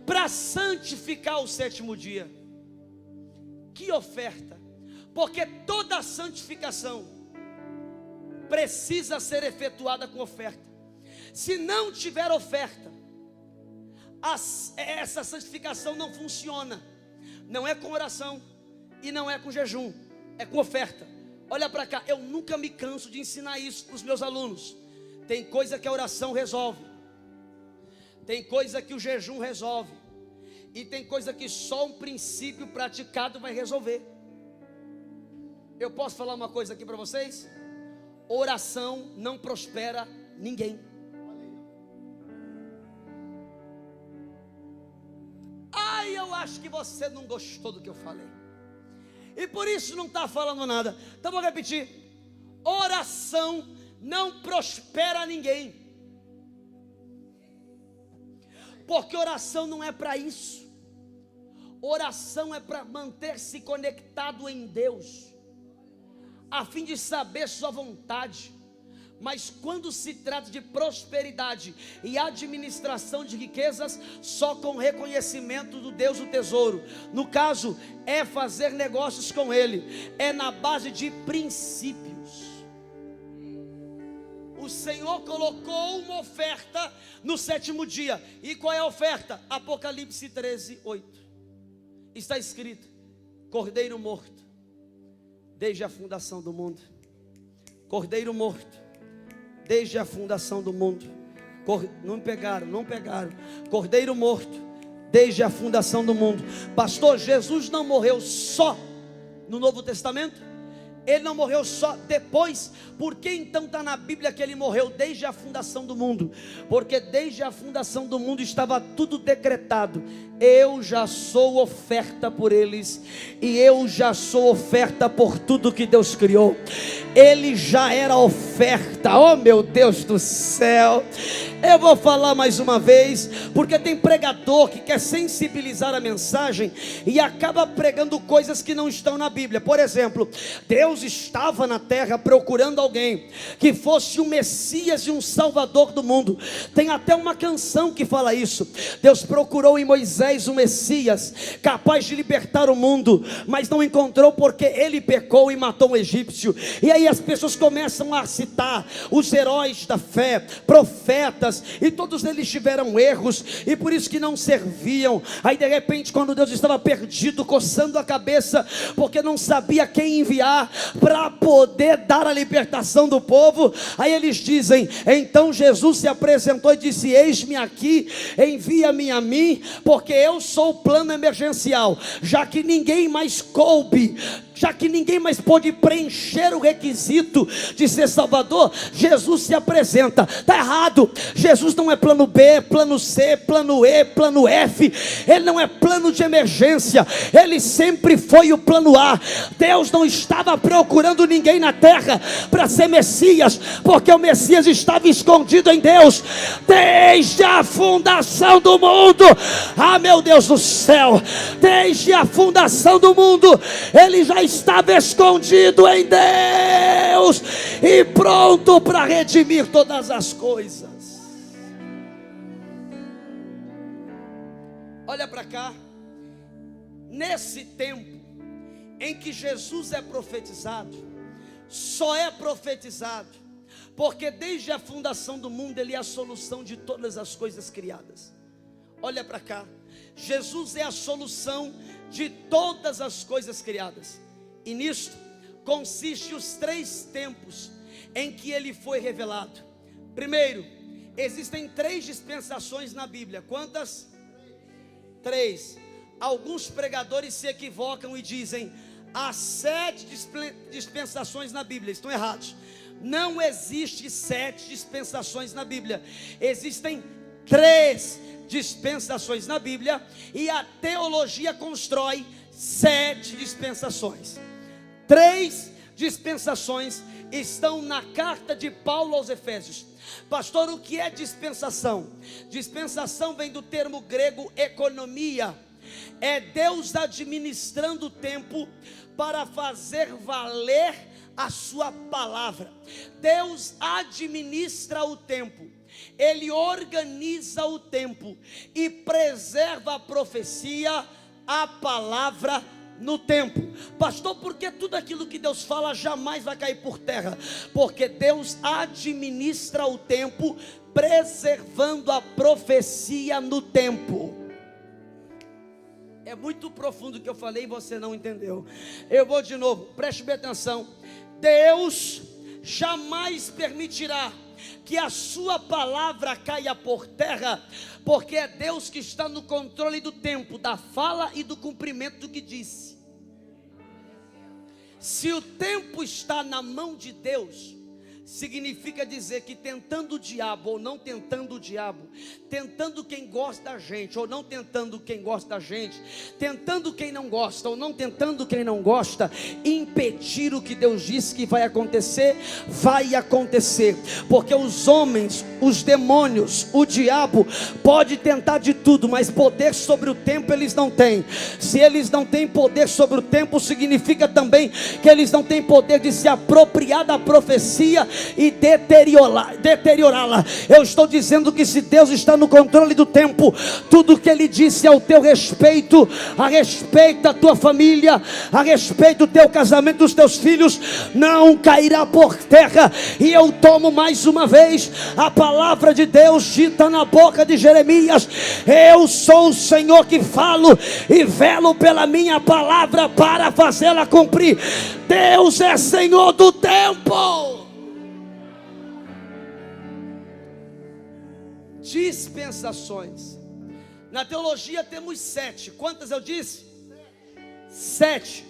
C: para santificar o sétimo dia? Que oferta? Porque toda santificação precisa ser efetuada com oferta. Se não tiver oferta, essa santificação não funciona. Não é com oração e não é com jejum, é com oferta. Olha para cá, eu nunca me canso de ensinar isso para os meus alunos. Tem coisa que a oração resolve, tem coisa que o jejum resolve, e tem coisa que só um princípio praticado vai resolver. Eu posso falar uma coisa aqui para vocês? Oração não prospera ninguém. Ai, eu acho que você não gostou do que eu falei, e por isso não está falando nada. Então vou repetir: oração não prospera ninguém, porque oração não é para isso. Oração é para manter-se conectado em Deus, a fim de saber sua vontade. Mas quando se trata de prosperidade e administração de riquezas, só com reconhecimento do Deus do tesouro. No caso, é fazer negócios com Ele, é na base de princípios. O Senhor colocou uma oferta no sétimo dia. E qual é a oferta? Apocalipse 13:8. Está escrito: Cordeiro morto desde a fundação do mundo. Cordeiro morto desde a fundação do mundo. Não pegaram. Cordeiro morto desde a fundação do mundo. Pastor, Jesus não morreu só no Novo Testamento? Ele não morreu só depois. Por que então está na Bíblia que ele morreu desde a fundação do mundo? Porque desde a fundação do mundo estava tudo decretado. Eu já sou oferta por eles, e eu já sou oferta por tudo que Deus criou. Ele já era oferta. Oh meu Deus do céu. Eu vou falar mais uma vez, porque tem pregador que quer sensibilizar a mensagem e acaba pregando coisas que não estão na Bíblia. Por exemplo, Deus estava na terra procurando alguém que fosse o Messias e um Salvador do mundo. Tem até uma canção que fala isso. Deus procurou em Moisés um Messias capaz de libertar o mundo, mas não encontrou porque ele pecou e matou um egípcio. E aí as pessoas começam a citar os heróis da fé, profetas, e todos eles tiveram erros, e por isso que não serviam. Aí de repente, quando Deus estava perdido, coçando a cabeça, porque não sabia quem enviar para poder dar a libertação do povo, aí eles dizem: então Jesus se apresentou e disse: eis-me aqui, envia-me a mim, porque eu sou o plano emergencial. Já que ninguém mais coube, já que ninguém mais pôde preencher o requisito de ser Salvador, Jesus se apresenta. Está errado. Jesus não é plano B, plano C, plano E, plano F. Ele não é plano de emergência. Ele sempre foi o plano A. Deus não estava procurando ninguém na terra para ser Messias, porque o Messias estava escondido em Deus desde a fundação do mundo. Ah, meu Deus do céu, desde a fundação do mundo ele já estava escondido em Deus e pronto para redimir todas as coisas. Olha para cá. Nesse tempo em que Jesus é profetizado, só é profetizado porque desde a fundação do mundo ele é a solução de todas as coisas criadas. Olha para cá. Jesus é a solução de todas as coisas criadas. E nisto consiste os 3 tempos em que ele foi revelado. Primeiro, existem 3 dispensações na Bíblia. Quantas? 3. Alguns pregadores se equivocam e dizem: há 7 dispensações na Bíblia. Estão errados. Não existe 7 dispensações na Bíblia. Existem 3 dispensações na Bíblia, e a teologia constrói 7 dispensações. 3 dispensações estão na carta de Paulo aos Efésios. Pastor, o que é dispensação? Dispensação vem do termo grego economia. É Deus administrando o tempo para fazer valer a sua palavra. Deus administra o tempo, Ele organiza o tempo e preserva a profecia, a palavra no tempo. Pastor, por que tudo aquilo que Deus fala jamais vai cair por terra? Porque Deus administra o tempo, preservando a profecia no tempo. É muito profundo o que eu falei e você não entendeu. Eu vou de novo, preste bem atenção. Deus jamais permitirá que a sua palavra caia por terra, porque é Deus que está no controle do tempo, da fala e do cumprimento do que disse. Se o tempo está na mão de Deus, significa dizer que tentando o diabo ou não tentando o diabo, tentando quem gosta da gente ou não tentando quem gosta da gente, tentando quem não gosta ou não tentando quem não gosta, impedir o que Deus disse que vai acontecer, porque os homens, os demônios, o diabo pode tentar de tudo, mas poder sobre o tempo eles não têm. Se eles não têm poder sobre o tempo, significa também que eles não têm poder de se apropriar da profecia e deteriorá-la. Eu estou dizendo que se Deus está no controle do tempo, tudo que Ele disse ao teu respeito, a respeito da tua família, a respeito do teu casamento, dos teus filhos, não cairá por terra. E eu tomo mais uma vez a palavra de Deus dita na boca de Jeremias: eu sou o Senhor que falo e velo pela minha palavra para fazê-la cumprir. Deus é Senhor do tempo. Dispensações. Na teologia temos 7. Quantas eu disse? 7.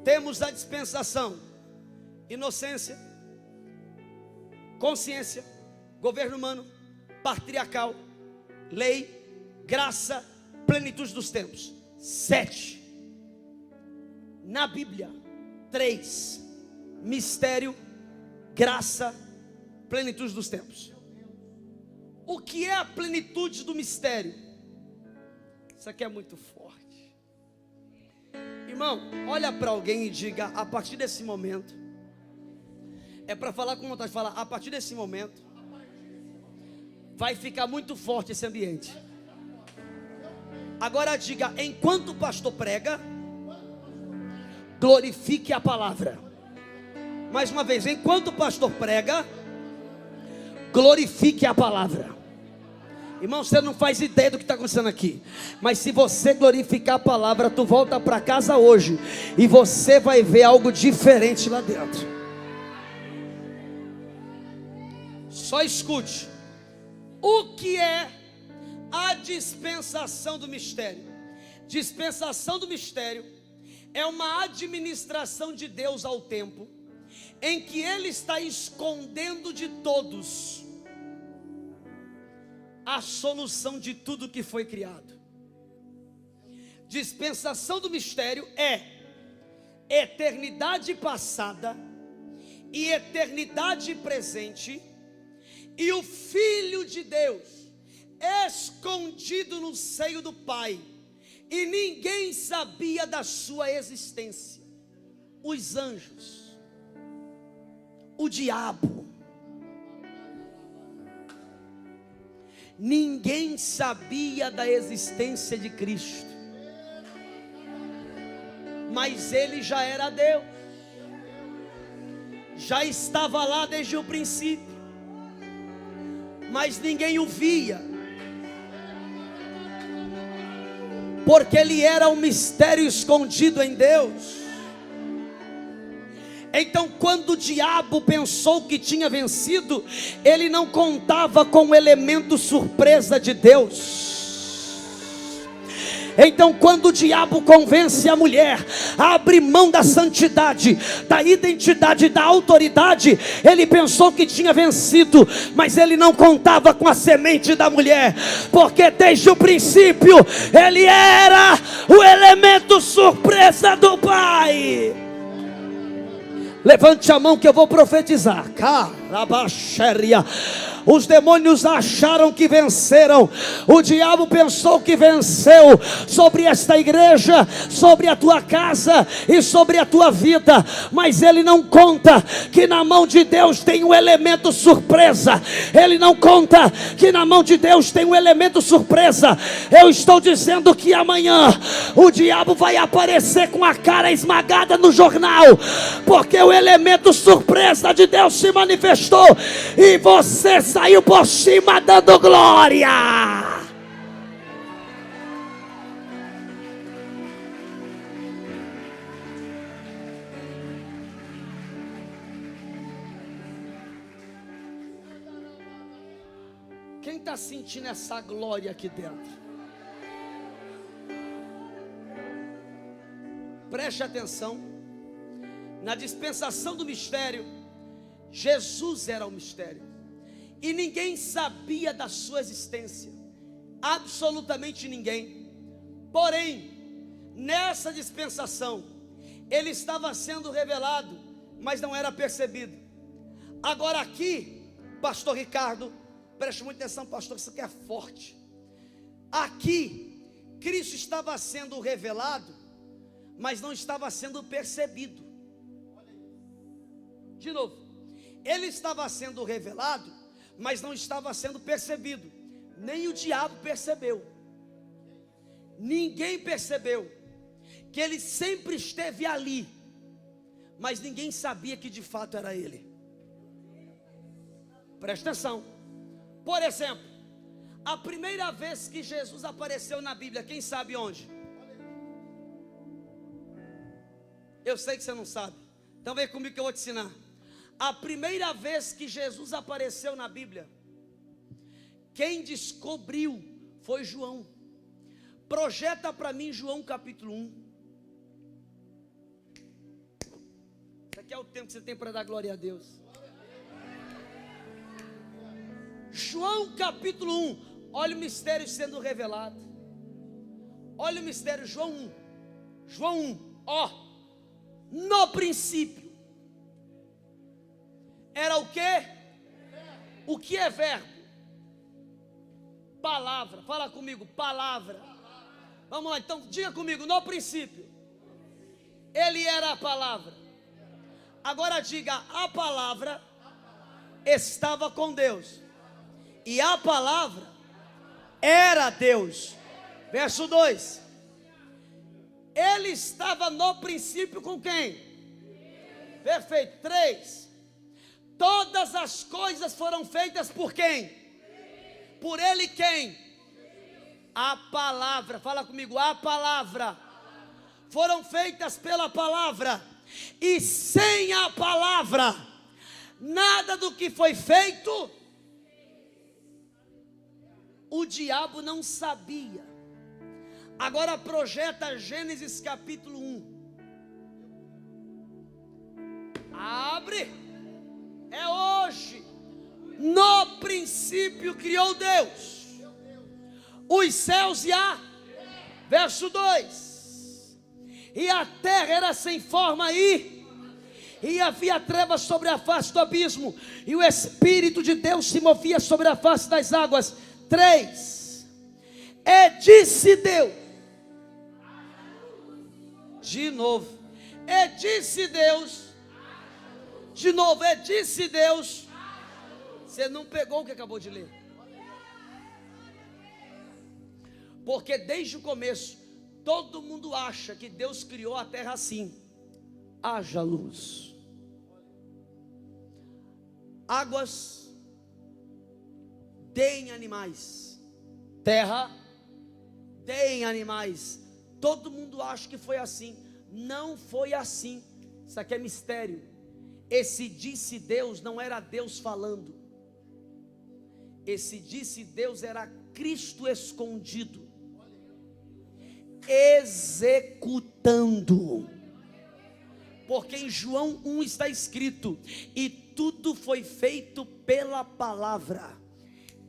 C: Temos a dispensação: inocência, consciência, governo humano, patriarcal, lei, graça, plenitude dos tempos. 7. Na Bíblia, 3: mistério, graça, plenitude dos tempos. O que é a plenitude do mistério? Isso aqui é muito forte. Irmão, olha para alguém e diga: a partir desse momento, é para falar com vontade de falar, a partir desse momento, vai ficar muito forte esse ambiente. Agora diga: enquanto o pastor prega, glorifique a palavra. Mais uma vez, enquanto o pastor prega, glorifique a palavra. Irmão, você não faz ideia do que está acontecendo aqui, mas se você glorificar a palavra, tu volta para casa hoje e você vai ver algo diferente lá dentro. Só escute. O que é a dispensação do mistério? Dispensação do mistério é uma administração de Deus ao tempo, em que Ele está escondendo de todos a solução de tudo que foi criado. Dispensação do mistério é eternidade passada e eternidade presente, e o Filho de Deus escondido no seio do Pai, e ninguém sabia da sua existência. Os anjos, o diabo, ninguém sabia da existência de Cristo, mas Ele já era Deus, já estava lá desde o princípio, mas ninguém o via, porque Ele era um mistério escondido em Deus. Então, quando o diabo pensou que tinha vencido, ele não contava com o elemento surpresa de Deus. Então, quando o diabo convence a mulher a abrir mão da santidade, da identidade, da autoridade, ele pensou que tinha vencido, mas ele não contava com a semente da mulher, porque desde o princípio ele era o elemento surpresa do Pai. Levante a mão que eu vou profetizar. Carabaxéria. Os demônios acharam que venceram. O diabo pensou que venceu sobre esta igreja, sobre a tua casa e sobre a tua vida. Mas ele não conta que na mão de Deus tem um elemento surpresa. Ele não conta que na mão de Deus tem um elemento surpresa. Eu estou dizendo que amanhã o diabo vai aparecer com a cara esmagada no jornal, porque o elemento surpresa de Deus se manifestou e você saiu por cima dando glória. Quem está sentindo essa glória aqui dentro? Preste atenção. Na dispensação do mistério, Jesus era o mistério. E ninguém sabia da sua existência, absolutamente ninguém. Porém, nessa dispensação, ele estava sendo revelado, mas não era percebido. Agora aqui, pastor Ricardo, preste muita atenção, pastor, isso aqui é forte. Aqui, Cristo estava sendo revelado, mas não estava sendo percebido. De novo, ele estava sendo revelado, mas não estava sendo percebido. Nem o diabo percebeu. Ninguém percebeu que ele sempre esteve ali, mas ninguém sabia que de fato era ele. Presta atenção. Por exemplo, a primeira vez que Jesus apareceu na Bíblia, quem sabe onde? Eu sei que você não sabe, então vem comigo que eu vou te ensinar. A primeira vez que Jesus apareceu na Bíblia, quem descobriu foi João. Projeta para mim João capítulo 1. Isso aqui é o tempo que você tem para dar glória a Deus. João capítulo 1. Olha o mistério sendo revelado. Olha o mistério, João 1. João 1. Ó, no princípio era o quê? O que é verbo? Palavra. Fala comigo, palavra. Vamos lá, então diga comigo, no princípio ele era a palavra. Agora diga, a palavra estava com Deus e a palavra era Deus. Verso 2. Ele estava no princípio com quem? Perfeito. 3. Todas as coisas foram feitas por quem? Por ele quem? A palavra. Fala comigo, a palavra. Foram feitas pela palavra. E sem a palavra, nada do que foi feito, o diabo não sabia. Agora projeta Gênesis capítulo 1. Abre. É hoje. No princípio criou Deus os céus e a. Verso 2. E a terra era sem forma e havia trevas sobre a face do abismo, e o Espírito de Deus se movia sobre a face das águas. 3. E disse Deus. De novo. E disse Deus. De novo, e disse Deus. Você não pegou o que acabou de ler. Porque desde o começo, todo mundo acha que Deus criou a terra assim: haja luz, águas, deem animais, terra, deem animais. Todo mundo acha que foi assim. Não foi assim. Isso aqui é mistério. Esse disse Deus não era Deus falando. Esse disse Deus era Cristo escondido, executando. Porque em João 1 está escrito: e tudo foi feito pela palavra,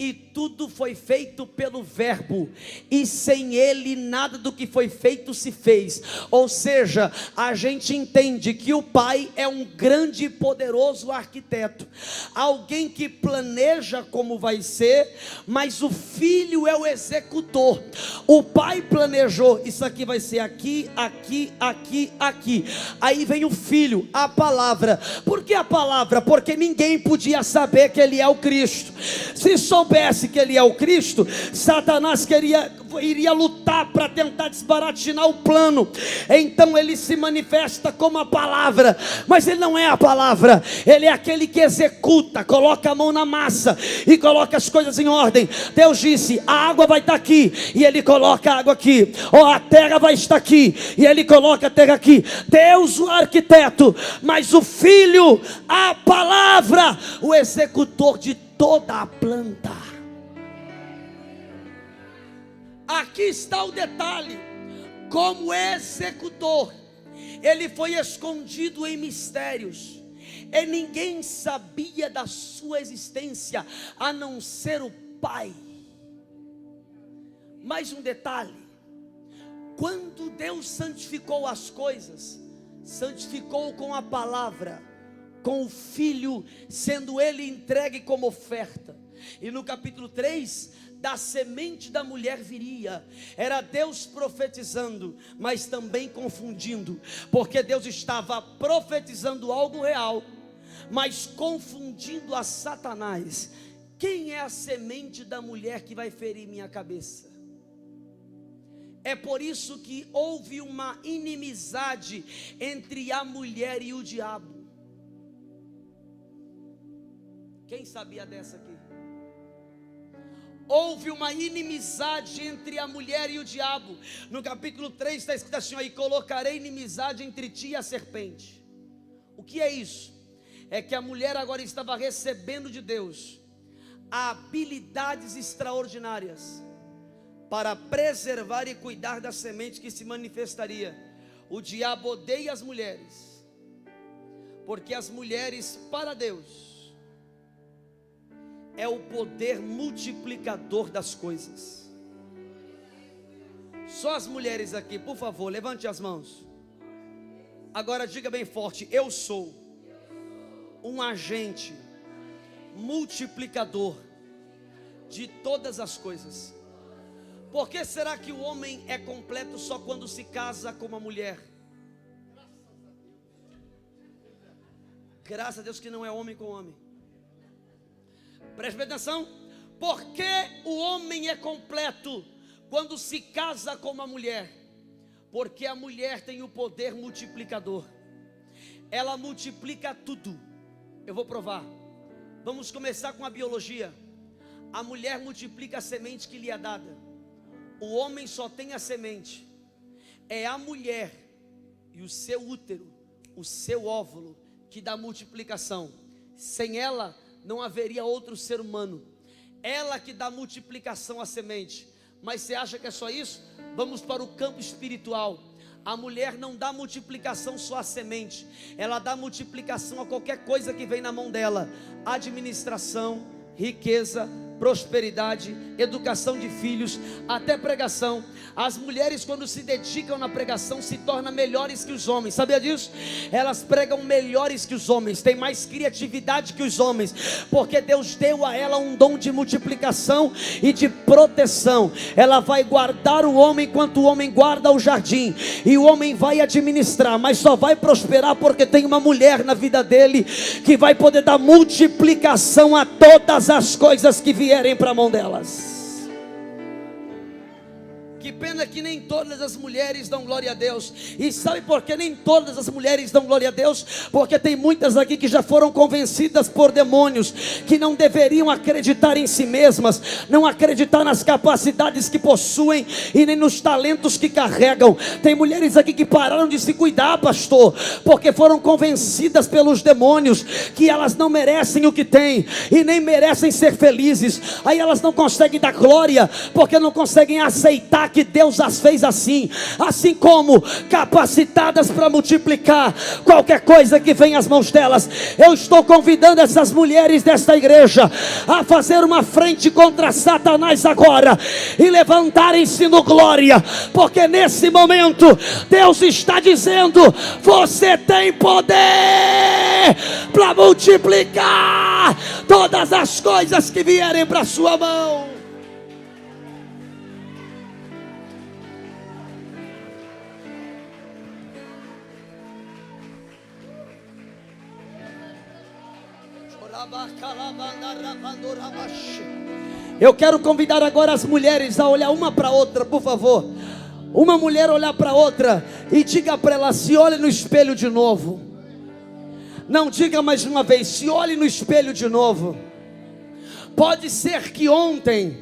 C: e tudo foi feito pelo verbo, e sem ele nada do que foi feito se fez. Ou seja, a gente entende que o pai é um grande e poderoso arquiteto, alguém que planeja como vai ser, mas o filho é o executor. O pai planejou, isso aqui vai ser aqui, aqui, aqui, aqui. Aí vem o filho, a palavra. Por que a palavra? Porque ninguém podia saber que ele é o Cristo. Se soubesse que ele é o Cristo, Satanás iria lutar para tentar desbaratinar o plano. Então ele se manifesta como a palavra, mas ele não é a palavra, ele é aquele que executa, coloca a mão na massa e coloca as coisas em ordem. Deus disse: a água vai estar aqui, e ele coloca a água aqui. A terra vai estar aqui, e ele coloca a terra aqui. Deus, o arquiteto, mas o filho, a palavra, o executor de toda a planta. Aqui está o detalhe: como executor, ele foi escondido em mistérios, e ninguém sabia da sua existência, a não ser o Pai. Mais um detalhe: quando Deus santificou as coisas, santificou com a palavra, com o Filho, sendo ele entregue como oferta. E no capítulo 3, da semente da mulher viria. Era Deus profetizando, mas também confundindo, porque Deus estava profetizando algo real, mas confundindo a Satanás. Quem é a semente da mulher que vai ferir minha cabeça? É por isso que houve uma inimizade entre a mulher e o diabo. Quem sabia dessa aqui? Houve uma inimizade entre a mulher e o diabo. No capítulo 3 está escrito assim: aí colocarei inimizade entre ti e a serpente. O que é isso? É que a mulher agora estava recebendo de Deus habilidades extraordinárias para preservar e cuidar da semente que se manifestaria. O diabo odeia as mulheres, porque as mulheres para Deus é o poder multiplicador das coisas. Só as mulheres aqui, por favor, levante as mãos. Agora diga bem forte: eu sou um agente multiplicador de todas as coisas. Por que será que o homem é completo só quando se casa com uma mulher? Graças a Deus que não é homem com homem. Preste atenção. Por que o homem é completo quando se casa com uma mulher? Porque a mulher tem o poder multiplicador. Ela multiplica tudo. Eu vou provar. Vamos começar com a biologia. A mulher multiplica a semente que lhe é dada. O homem só tem a semente. É a mulher e o seu útero, o seu óvulo, que dá multiplicação. Sem ela não haveria outro ser humano. Ela que dá multiplicação à semente. Mas você acha que é só isso? Vamos para o campo espiritual. A mulher não dá multiplicação só à semente, ela dá multiplicação a qualquer coisa que vem na mão dela. Administração, riqueza, prosperidade, educação de filhos, até pregação. As mulheres, quando se dedicam na pregação, se tornam melhores que os homens. Sabia disso? Elas pregam melhores que os homens, têm mais criatividade que os homens, porque Deus deu a ela um dom de multiplicação e de proteção. Ela vai guardar o homem enquanto o homem guarda o jardim, e o homem vai administrar, mas só vai prosperar porque tem uma mulher na vida dele que vai poder dar multiplicação a todas as coisas que vierem para a mão delas. Que pena que nem todas as mulheres dão glória a Deus. E sabe por que nem todas as mulheres dão glória a Deus? Porque tem muitas aqui que já foram convencidas por demônios, que não deveriam acreditar em si mesmas, não acreditar nas capacidades que possuem e nem nos talentos que carregam. Tem mulheres aqui que pararam de se cuidar, pastor, porque foram convencidas pelos demônios que elas não merecem o que têm e nem merecem ser felizes. Aí elas não conseguem dar glória porque não conseguem aceitar que Deus as fez assim como capacitadas para multiplicar qualquer coisa que venha às mãos delas. Eu estou convidando essas mulheres desta igreja a fazer uma frente contra Satanás agora e levantarem-se no glória, porque nesse momento Deus está dizendo: você tem poder para multiplicar todas as coisas que vierem para sua mão. Eu quero convidar agora as mulheres a olhar uma para outra, por favor. Uma mulher olhar para outra e diga para ela: se olhe no espelho de novo. Não diga mais uma vez, se olhe no espelho de novo. Pode ser que ontem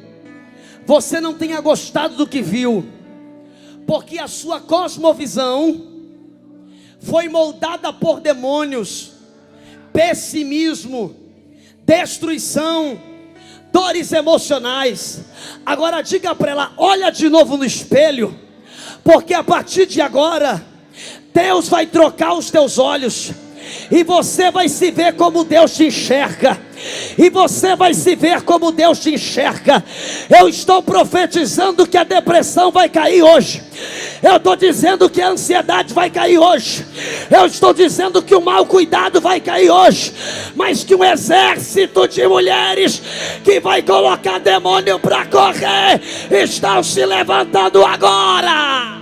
C: você não tenha gostado do que viu, porque a sua cosmovisão foi moldada por demônios, pessimismo, destruição, dores emocionais. Agora diga para ela: olha de novo no espelho, porque a partir de agora Deus vai trocar os teus olhos e você vai se ver como Deus te enxerga. E você vai se ver como Deus te enxerga. Eu estou profetizando que a depressão vai cair hoje. Eu estou dizendo que a ansiedade vai cair hoje. Eu estou dizendo que o mau cuidado vai cair hoje. Mas que um exército de mulheres que vai colocar demônio para correr estão se levantando agora.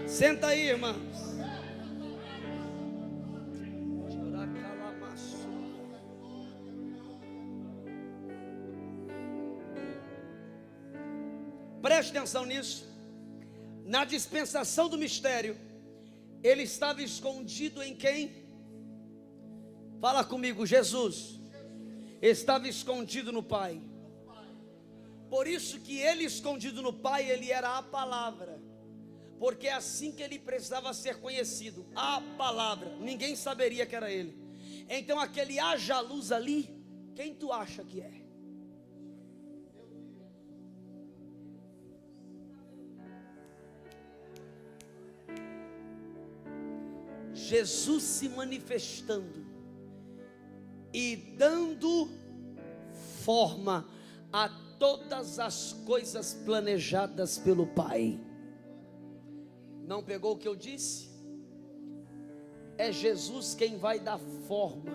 C: Senta aí, irmãos. Preste atenção nisso. Na dispensação do mistério, ele estava escondido em quem? Fala comigo. Jesus estava escondido no Pai. Por isso que ele, escondido no Pai, ele era a palavra. Porque é assim que ele precisava ser conhecido, a palavra. Ninguém saberia que era ele. Então aquele haja luz ali, quem tu acha que é? Jesus se manifestando e dando forma a todas as coisas planejadas pelo Pai. Não pegou o que eu disse? É Jesus quem vai dar forma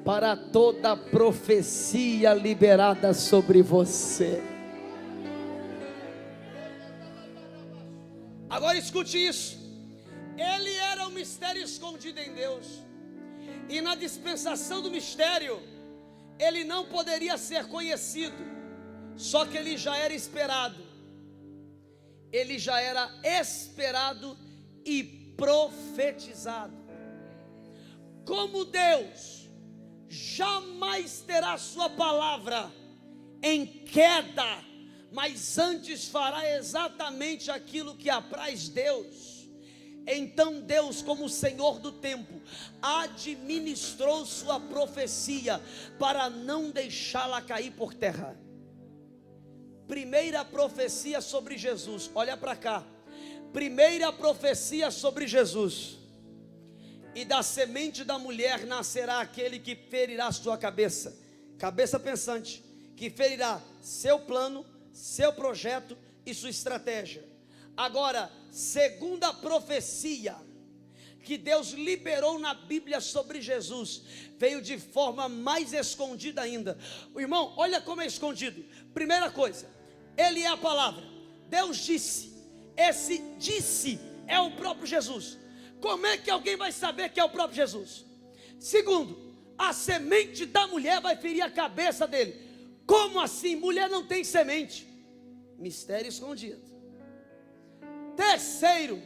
C: para toda a profecia liberada sobre você. Agora escute isso. Ele era um mistério escondido em Deus, e na dispensação do mistério ele não poderia ser conhecido, só que ele já era esperado. Ele já era esperado e profetizado. Como Deus jamais terá sua palavra em queda, mas antes fará exatamente aquilo que apraz Deus. Então Deus, como Senhor do tempo, administrou sua profecia para não deixá-la cair por terra. Primeira profecia sobre Jesus, olha para cá. Primeira profecia sobre Jesus: e da semente da mulher nascerá aquele que ferirá sua cabeça. Cabeça pensante, que ferirá seu plano, seu projeto e sua estratégia. Agora, segunda profecia que Deus liberou na Bíblia sobre Jesus, veio de forma mais escondida ainda. O irmão, olha como é escondido. Primeira coisa, ele é a palavra. Deus disse. Esse disse é o próprio Jesus. Como é que alguém vai saber que é o próprio Jesus? Segundo, a semente da mulher vai ferir a cabeça dele. Como assim? Mulher não tem semente. Mistério escondido. Terceiro,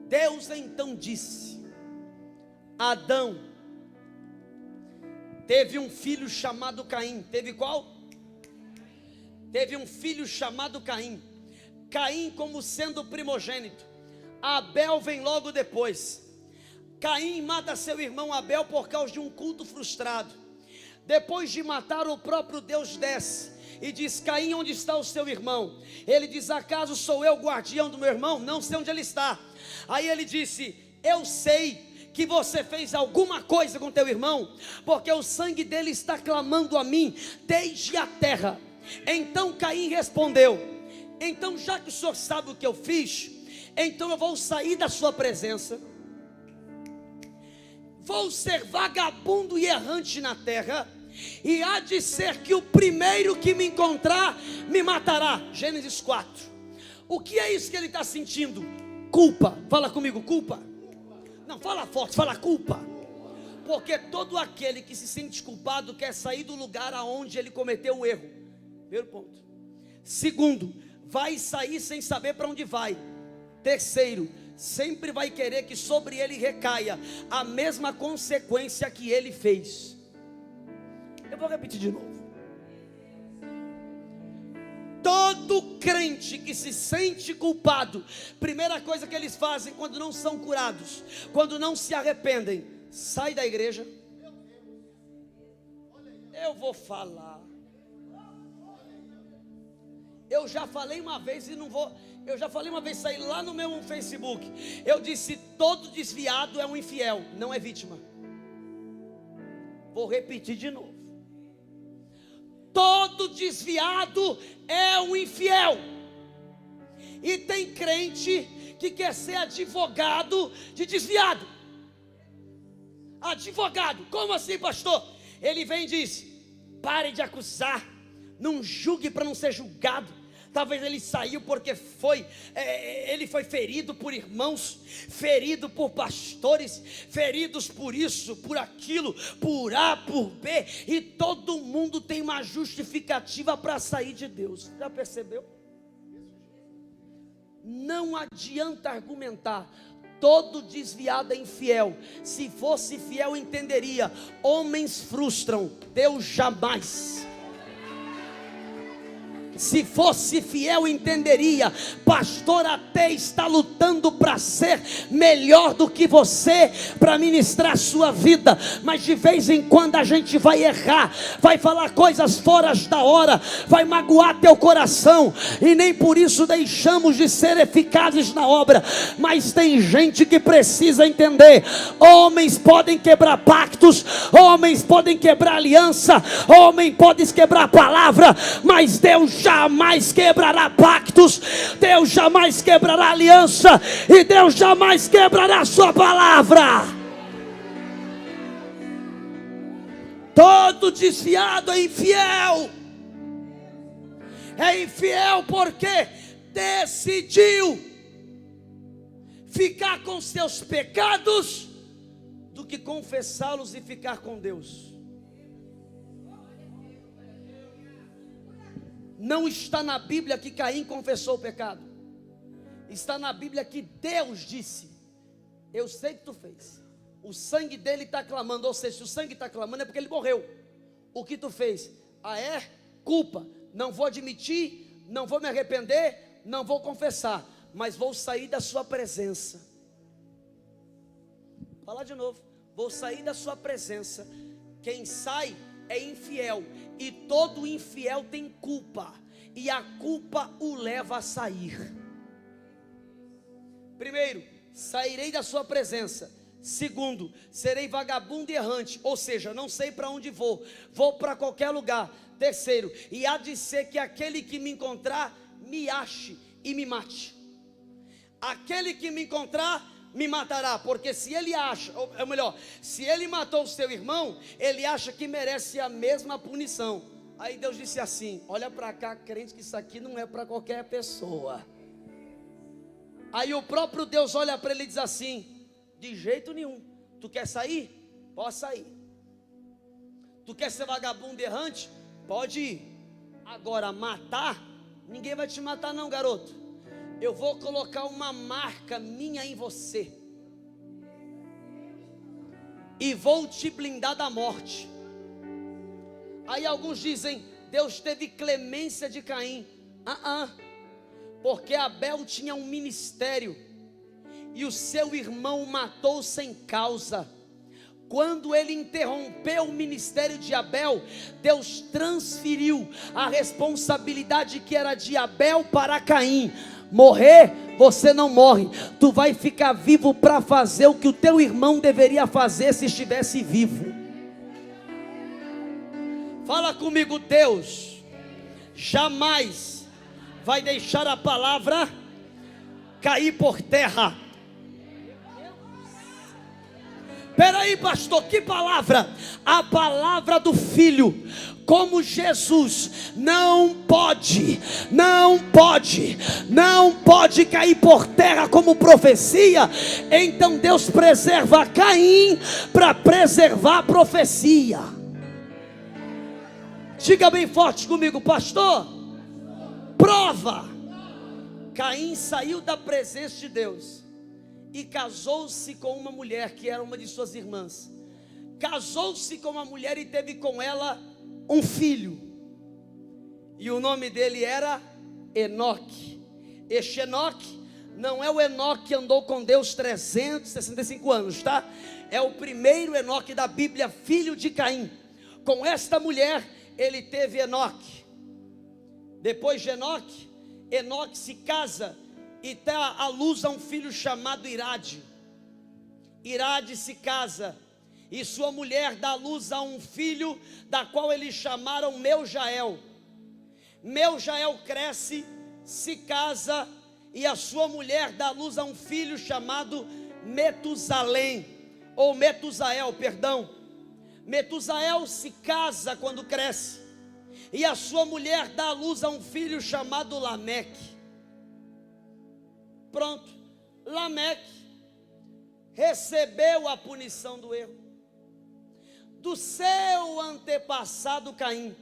C: Deus então disse: Adão teve um filho chamado Caim. Teve qual? Teve um filho chamado Caim. Caim como sendo primogênito. Abel vem logo depois. Caim mata seu irmão Abel por causa de um culto frustrado. Depois de matar, o próprio Deus desce e diz: Caim, onde está o seu irmão? Ele diz: acaso sou eu guardião do meu irmão? Não sei onde ele está. Aí ele disse: eu sei que você fez alguma coisa com teu irmão, porque o sangue dele está clamando a mim desde a terra. Então Caim respondeu: então já que o senhor sabe o que eu fiz, então eu vou sair da sua presença, vou ser vagabundo e errante na terra, e há de ser que o primeiro que me encontrar me matará. Gênesis 4. O que é isso que ele está sentindo? Culpa. Fala comigo, culpa. Não, fala forte, fala culpa. Porque todo aquele que se sente culpado quer sair do lugar aonde ele cometeu o erro. Primeiro ponto. Segundo, vai sair sem saber para onde vai. Terceiro, sempre vai querer que sobre ele recaia a mesma consequência que ele fez. Eu vou repetir de novo. Todo crente que se sente culpado, primeira coisa que eles fazem quando não são curados, quando não se arrependem, sai da igreja. Eu vou falar. Eu já falei uma vez e não vou. Eu já falei uma vez, saí lá no meu Facebook. Eu disse: todo desviado é um infiel, não é vítima. Vou repetir de novo. Todo desviado é um infiel. E tem crente que quer ser advogado de desviado. Advogado, como assim, pastor? Ele vem e diz: pare de acusar, não julgue para não ser julgado. Talvez ele saiu porque ele foi ferido por irmãos, ferido por pastores, feridos por isso, por aquilo, por A, por B, e todo mundo tem uma justificativa para sair de Deus. Já percebeu? Não adianta argumentar. Todo desviado é infiel. Se fosse fiel, entenderia. Homens frustram, Deus jamais. Se fosse fiel, entenderia. Pastor até está lutando para ser melhor do que você, para ministrar sua vida, mas de vez em quando a gente vai errar, vai falar coisas fora da hora, vai magoar teu coração, e nem por isso deixamos de ser eficazes na obra. Mas tem gente que precisa entender: homens podem quebrar pactos, homens podem quebrar aliança, homens podem quebrar a palavra, mas Deus jamais quebrará pactos, Deus jamais quebrará aliança, e Deus jamais quebrará a sua palavra. Todo desviado é infiel. É infiel porque decidiu ficar com seus pecados do que confessá-los e ficar com Deus. Não está na Bíblia que Caim confessou o pecado. Está na Bíblia que Deus disse: eu sei que tu fez. O sangue dele está clamando. Ou seja, se o sangue está clamando é porque ele morreu. O que tu fez? Ah, é? Culpa. Não vou admitir, não vou me arrepender, não vou confessar, mas vou sair da sua presença. Vou falar de novo. Vou sair da sua presença. Quem sai é infiel, e todo infiel tem culpa, e a culpa o leva a sair. Primeiro, sairei da sua presença. Segundo, serei vagabundo e errante, ou seja, não sei para onde vou para qualquer lugar. Terceiro, e há de ser que aquele que me encontrar me ache e me mate. Aquele que me encontrar me matará, porque se ele acha, ou melhor, se ele matou o seu irmão, ele acha que merece a mesma punição. Aí Deus disse assim: olha para cá, crente, que isso aqui não é para qualquer pessoa. Aí o próprio Deus olha para ele e diz assim: de jeito nenhum. Tu quer sair? Pode sair. Tu quer ser vagabundo errante? Pode ir. Agora matar, ninguém vai te matar não, garoto. Eu vou colocar uma marca minha em você, e vou te blindar da morte. Aí alguns dizem: Deus teve clemência de Caim. Porque Abel tinha um ministério, e o seu irmão o matou sem causa. Quando ele interrompeu o ministério de Abel, Deus transferiu a responsabilidade que era de Abel para Caim. Morrer, você não morre, tu vai ficar vivo para fazer o que o teu irmão deveria fazer se estivesse vivo. Fala comigo, Deus jamais vai deixar a palavra cair por terra. Peraí, pastor, que palavra? A palavra do Filho. Como Jesus não pode cair por terra como profecia, então Deus preserva Caim para preservar a profecia. Diga bem forte comigo, pastor. Prova. Caim saiu da presença de Deus e casou-se com uma mulher que era uma de suas irmãs. Casou-se com uma mulher e teve com ela um filho, e o nome dele era Enoque. Este Enoque não é o Enoque que andou com Deus 365 anos, tá? É o primeiro Enoque da Bíblia, filho de Caim. Com esta mulher ele teve Enoque. Depois de Enoque, Enoque se casa e dá à luz a um filho chamado Irade. Irade se casa e sua mulher dá luz a um filho, da qual eles chamaram Meujael. Meujael cresce, se casa, e a sua mulher dá luz a um filho chamado Metusalém, ou Metusael, perdão. Metusael se casa quando cresce, e a sua mulher dá luz a um filho chamado Lameque. Pronto, Lameque recebeu a punição do erro do seu antepassado Caim.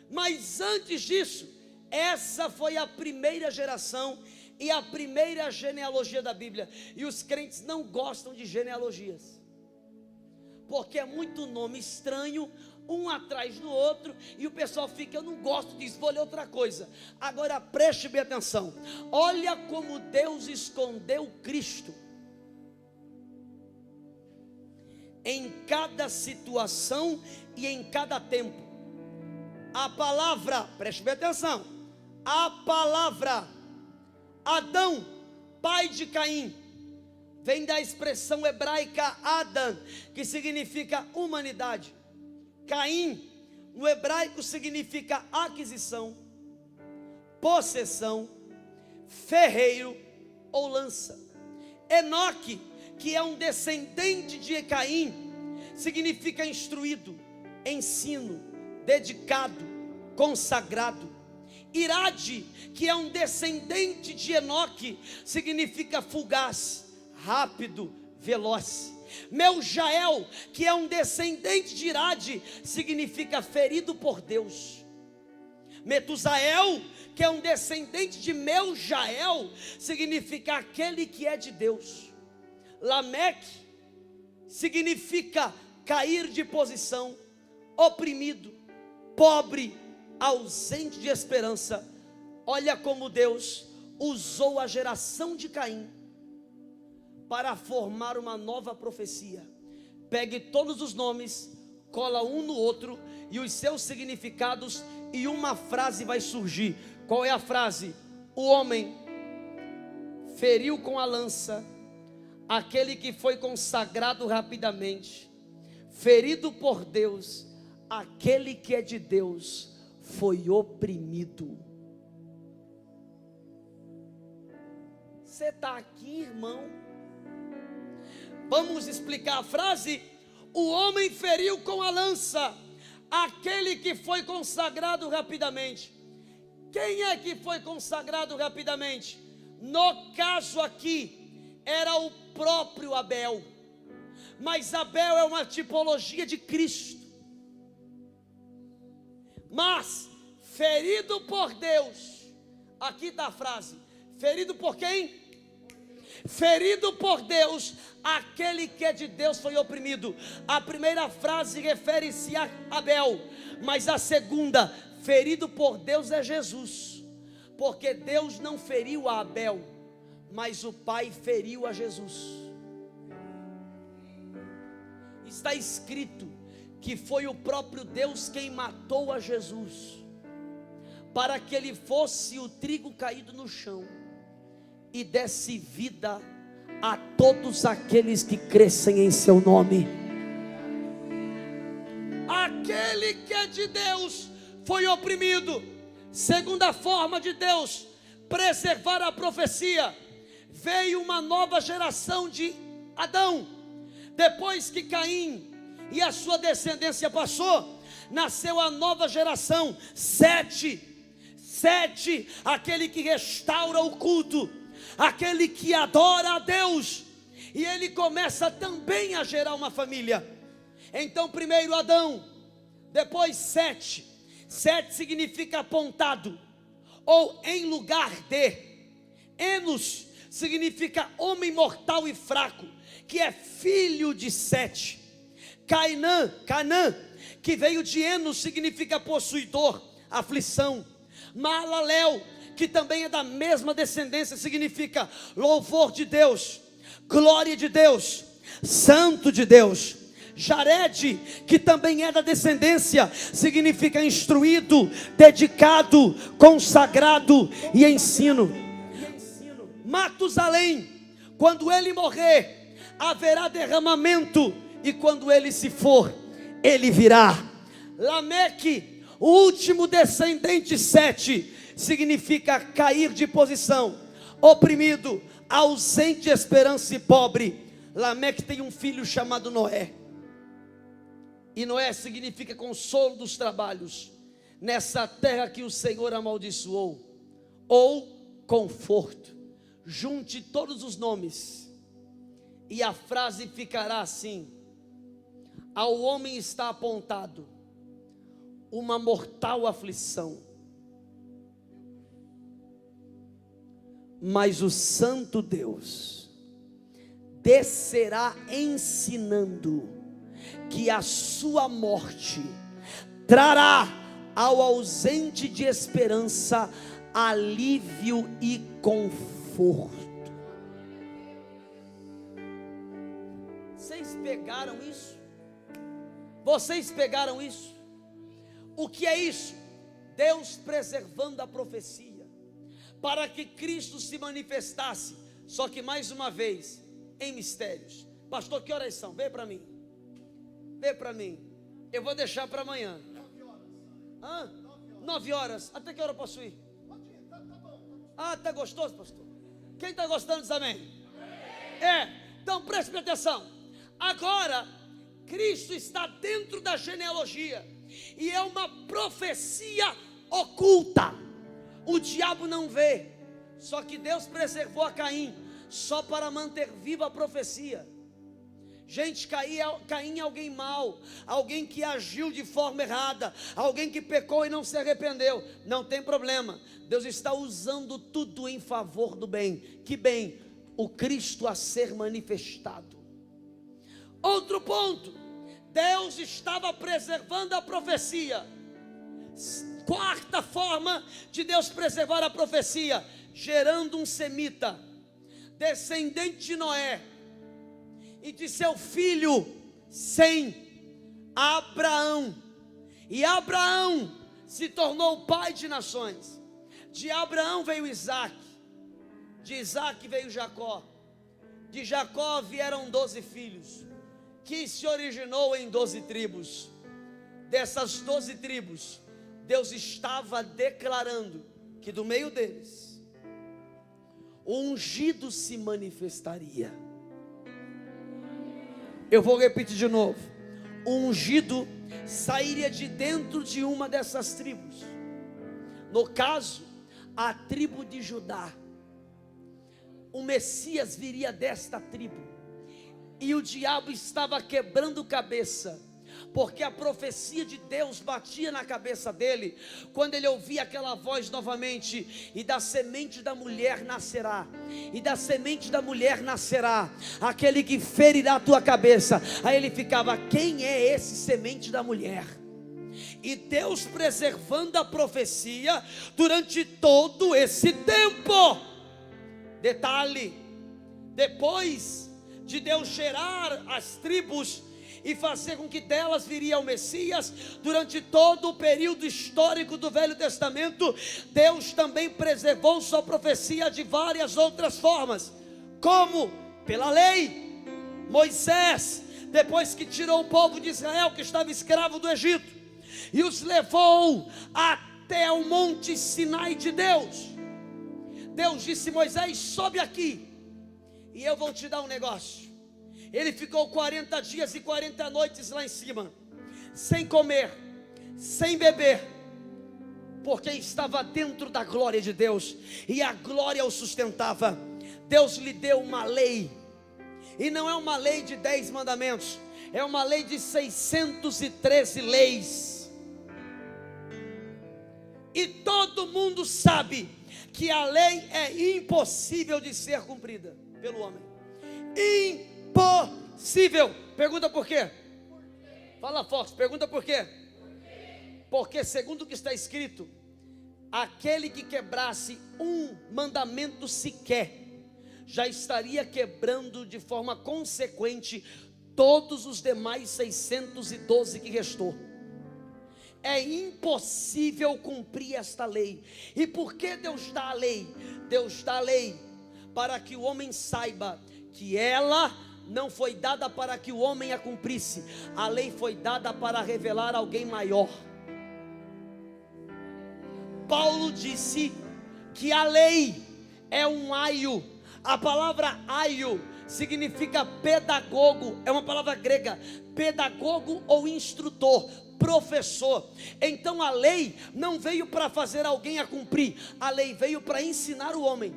C: Mas antes disso, essa foi a primeira geração e a primeira genealogia da Bíblia. E os crentes não gostam de genealogias, porque é muito nome estranho, um atrás do outro, e o pessoal fica, eu não gosto disso, vou ler outra coisa. Agora preste bem atenção, olha como Deus escondeu Cristo em cada situação e em cada tempo. A palavra, preste bem atenção, a palavra Adão, pai de Caim, vem da expressão hebraica Adam, que significa humanidade. Caim, no hebraico, significa aquisição, possessão, ferreiro ou lança. Enoque, que é um descendente de Caim, significa instruído, ensino, dedicado, consagrado. Irade, que é um descendente de Enoque, significa fugaz, rápido, veloz. Meujael, que é um descendente de Irade, significa ferido por Deus. Metusael, que é um descendente de Meujael, significa aquele que é de Deus. Lameque significa cair de posição, oprimido, pobre, ausente de esperança. Olha como Deus usou a geração de Caim para formar uma nova profecia. Pegue todos os nomes, cola um no outro e os seus significados, e uma frase vai surgir. Qual é a frase? O homem feriu com a lança aquele que foi consagrado rapidamente. Ferido por Deus, aquele que é de Deus foi oprimido. Você está aqui, irmão? Vamos explicar a frase. O homem feriu com a lança aquele que foi consagrado rapidamente. Quem é que foi consagrado rapidamente? No caso aqui, era o próprio Abel. Mas Abel é uma tipologia de Cristo. Mas ferido por Deus, aqui está a frase, ferido por quem? Ferido por Deus, aquele que é de Deus foi oprimido. A primeira frase refere-se a Abel, mas a segunda, ferido por Deus, é Jesus, porque Deus não feriu a Abel, mas o pai feriu a Jesus. Está escrito que foi o próprio Deus quem matou a Jesus, para que ele fosse o trigo caído no chão e desse vida a todos aqueles que crescem em seu nome. Aquele que é de Deus foi oprimido. Segunda forma de Deus preservar a profecia: veio uma nova geração de Adão. Depois que Caim e a sua descendência passou, nasceu a nova geração, Sete, aquele que restaura o culto, aquele que adora a Deus, e ele começa também a gerar uma família. Então primeiro Adão, depois Sete. Sete significa apontado, ou em lugar de. Enos significa homem mortal e fraco, que é filho de Sete. Canaã, que veio de Enos, significa possuidor, aflição. Maalalel, que também é da mesma descendência, significa louvor de Deus, glória de Deus, santo de Deus. Jared, que também é da descendência, significa instruído, dedicado, consagrado e ensino. Matusalém, quando ele morrer, haverá derramamento, e quando ele se for, ele virá. Lameque, o último descendente, Sete, significa cair de posição, oprimido, ausente de esperança e pobre. Lameque tem um filho chamado Noé, e Noé significa consolo dos trabalhos, nessa terra que o Senhor amaldiçoou, ou conforto. Junte todos os nomes, e a frase ficará assim: ao homem está apontado uma mortal aflição, mas o santo Deus descerá ensinando que a sua morte trará ao ausente de esperança alívio e conforto. Vocês pegaram isso? Vocês pegaram isso? O que é isso? Deus preservando a profecia, para que Cristo se manifestasse, só que mais uma vez, em mistérios. Pastor, que horas são? Vê para mim. Vê para mim. Eu vou deixar para amanhã. 9 horas. Até que hora eu posso ir? Ah, tá gostoso, pastor? Quem está gostando diz amém? Então preste atenção. Agora, Cristo está dentro da genealogia, e é uma profecia oculta. O diabo não vê, só que Deus preservou a Caim, só para manter viva a profecia. Gente, Caim é alguém mau, alguém que agiu de forma errada, alguém que pecou e não se arrependeu. Não tem problema, Deus está usando tudo em favor do bem. Que bem? O Cristo a ser manifestado. Outro ponto, Deus estava preservando a profecia. Quarta forma de Deus preservar a profecia: gerando um semita, descendente de Noé, e de seu filho Sem, Abraão. E Abraão se tornou pai de nações. De Abraão veio Isaac, de Isaac veio Jacó, de Jacó vieram 12 filhos, que se originou em 12 tribos. Dessas 12 tribos, Deus estava declarando que do meio deles o ungido se manifestaria. Eu vou repetir de novo: o ungido sairia de dentro de uma dessas tribos. No caso, a tribo de Judá. O Messias viria desta tribo, e o diabo estava quebrando cabeça, porque a profecia de Deus batia na cabeça dele, quando ele ouvia aquela voz novamente: e da semente da mulher nascerá, e da semente da mulher nascerá aquele que ferirá a tua cabeça. Aí ele ficava: quem é esse semente da mulher? E Deus preservando a profecia durante todo esse tempo. Detalhe: depois de Deus gerar as tribos e fazer com que delas viria o Messias, durante todo o período histórico do Velho Testamento, Deus também preservou sua profecia de várias outras formas. Como? Pela lei. Moisés, depois que tirou o povo de Israel, que estava escravo do Egito, e os levou até o monte Sinai de Deus, Deus disse: Moisés, sobe aqui, e eu vou te dar um negócio. Ele ficou 40 dias e 40 noites lá em cima, sem comer, sem beber, porque estava dentro da glória de Deus, e a glória o sustentava. Deus lhe deu uma lei, e não é uma lei de 10 mandamentos, é uma lei de 613 leis. E todo mundo sabe que a lei é impossível de ser cumprida pelo homem. Impossível. Pergunta por quê? Fala forte, pergunta por quê? Porque segundo o que está escrito, aquele que quebrasse um mandamento sequer, já estaria quebrando de forma consequente todos os demais 612 que restou. É impossível cumprir esta lei. E por que Deus dá a lei? Deus dá a lei para que o homem saiba que ela não foi dada para que o homem a cumprisse. A lei foi dada para revelar alguém maior. Paulo disse que a lei é um aio. A palavra aio significa pedagogo, é uma palavra grega, pedagogo ou instrutor, professor. Então a lei não veio para fazer alguém a cumprir, a lei veio para ensinar o homem.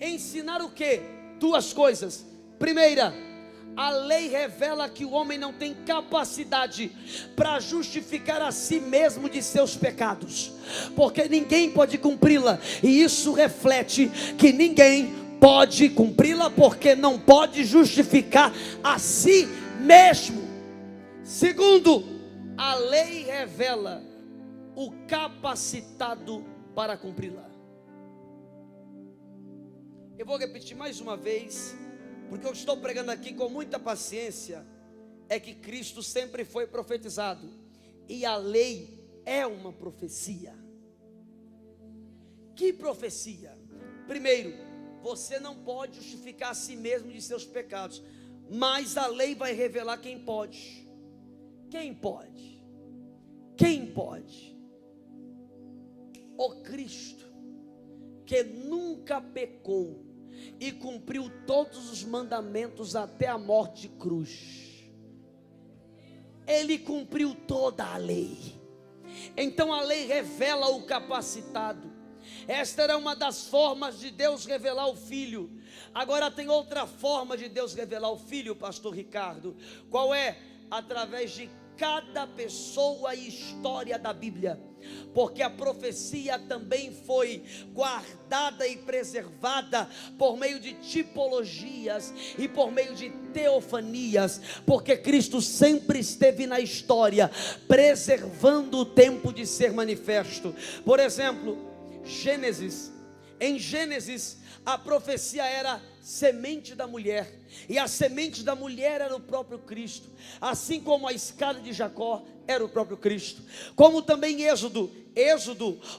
C: Ensinar o quê? Duas coisas. Primeira, a lei revela que o homem não tem capacidade para justificar a si mesmo de seus pecados, porque ninguém pode cumpri-la, e isso reflete que ninguém pode cumpri-la, porque não pode justificar a si mesmo. Segundo, a lei revela o capacitado para cumpri-la. Eu vou repetir mais uma vez, porque eu estou pregando aqui com muita paciência. É que Cristo sempre foi profetizado, e a lei é uma profecia. Que profecia? Primeiro, você não pode justificar a si mesmo de seus pecados, mas a lei vai revelar quem pode. Quem pode? Quem pode? O Cristo, que nunca pecou e cumpriu todos os mandamentos até a morte de cruz. Ele cumpriu toda a lei. Então a lei revela o capacitado. Esta era uma das formas de Deus revelar o Filho. Agora tem outra forma de Deus revelar o Filho, pastor Ricardo. Qual é? Através de cada pessoa e história da Bíblia, porque a profecia também foi guardada e preservada por meio de tipologias e por meio de teofanias, porque Cristo sempre esteve na história, preservando o tempo de ser manifesto. Por exemplo, Gênesis. Em Gênesis, a profecia era semente da mulher, e a semente da mulher era o próprio Cristo, assim como a escada de Jacó era o próprio Cristo. Como também Êxodo,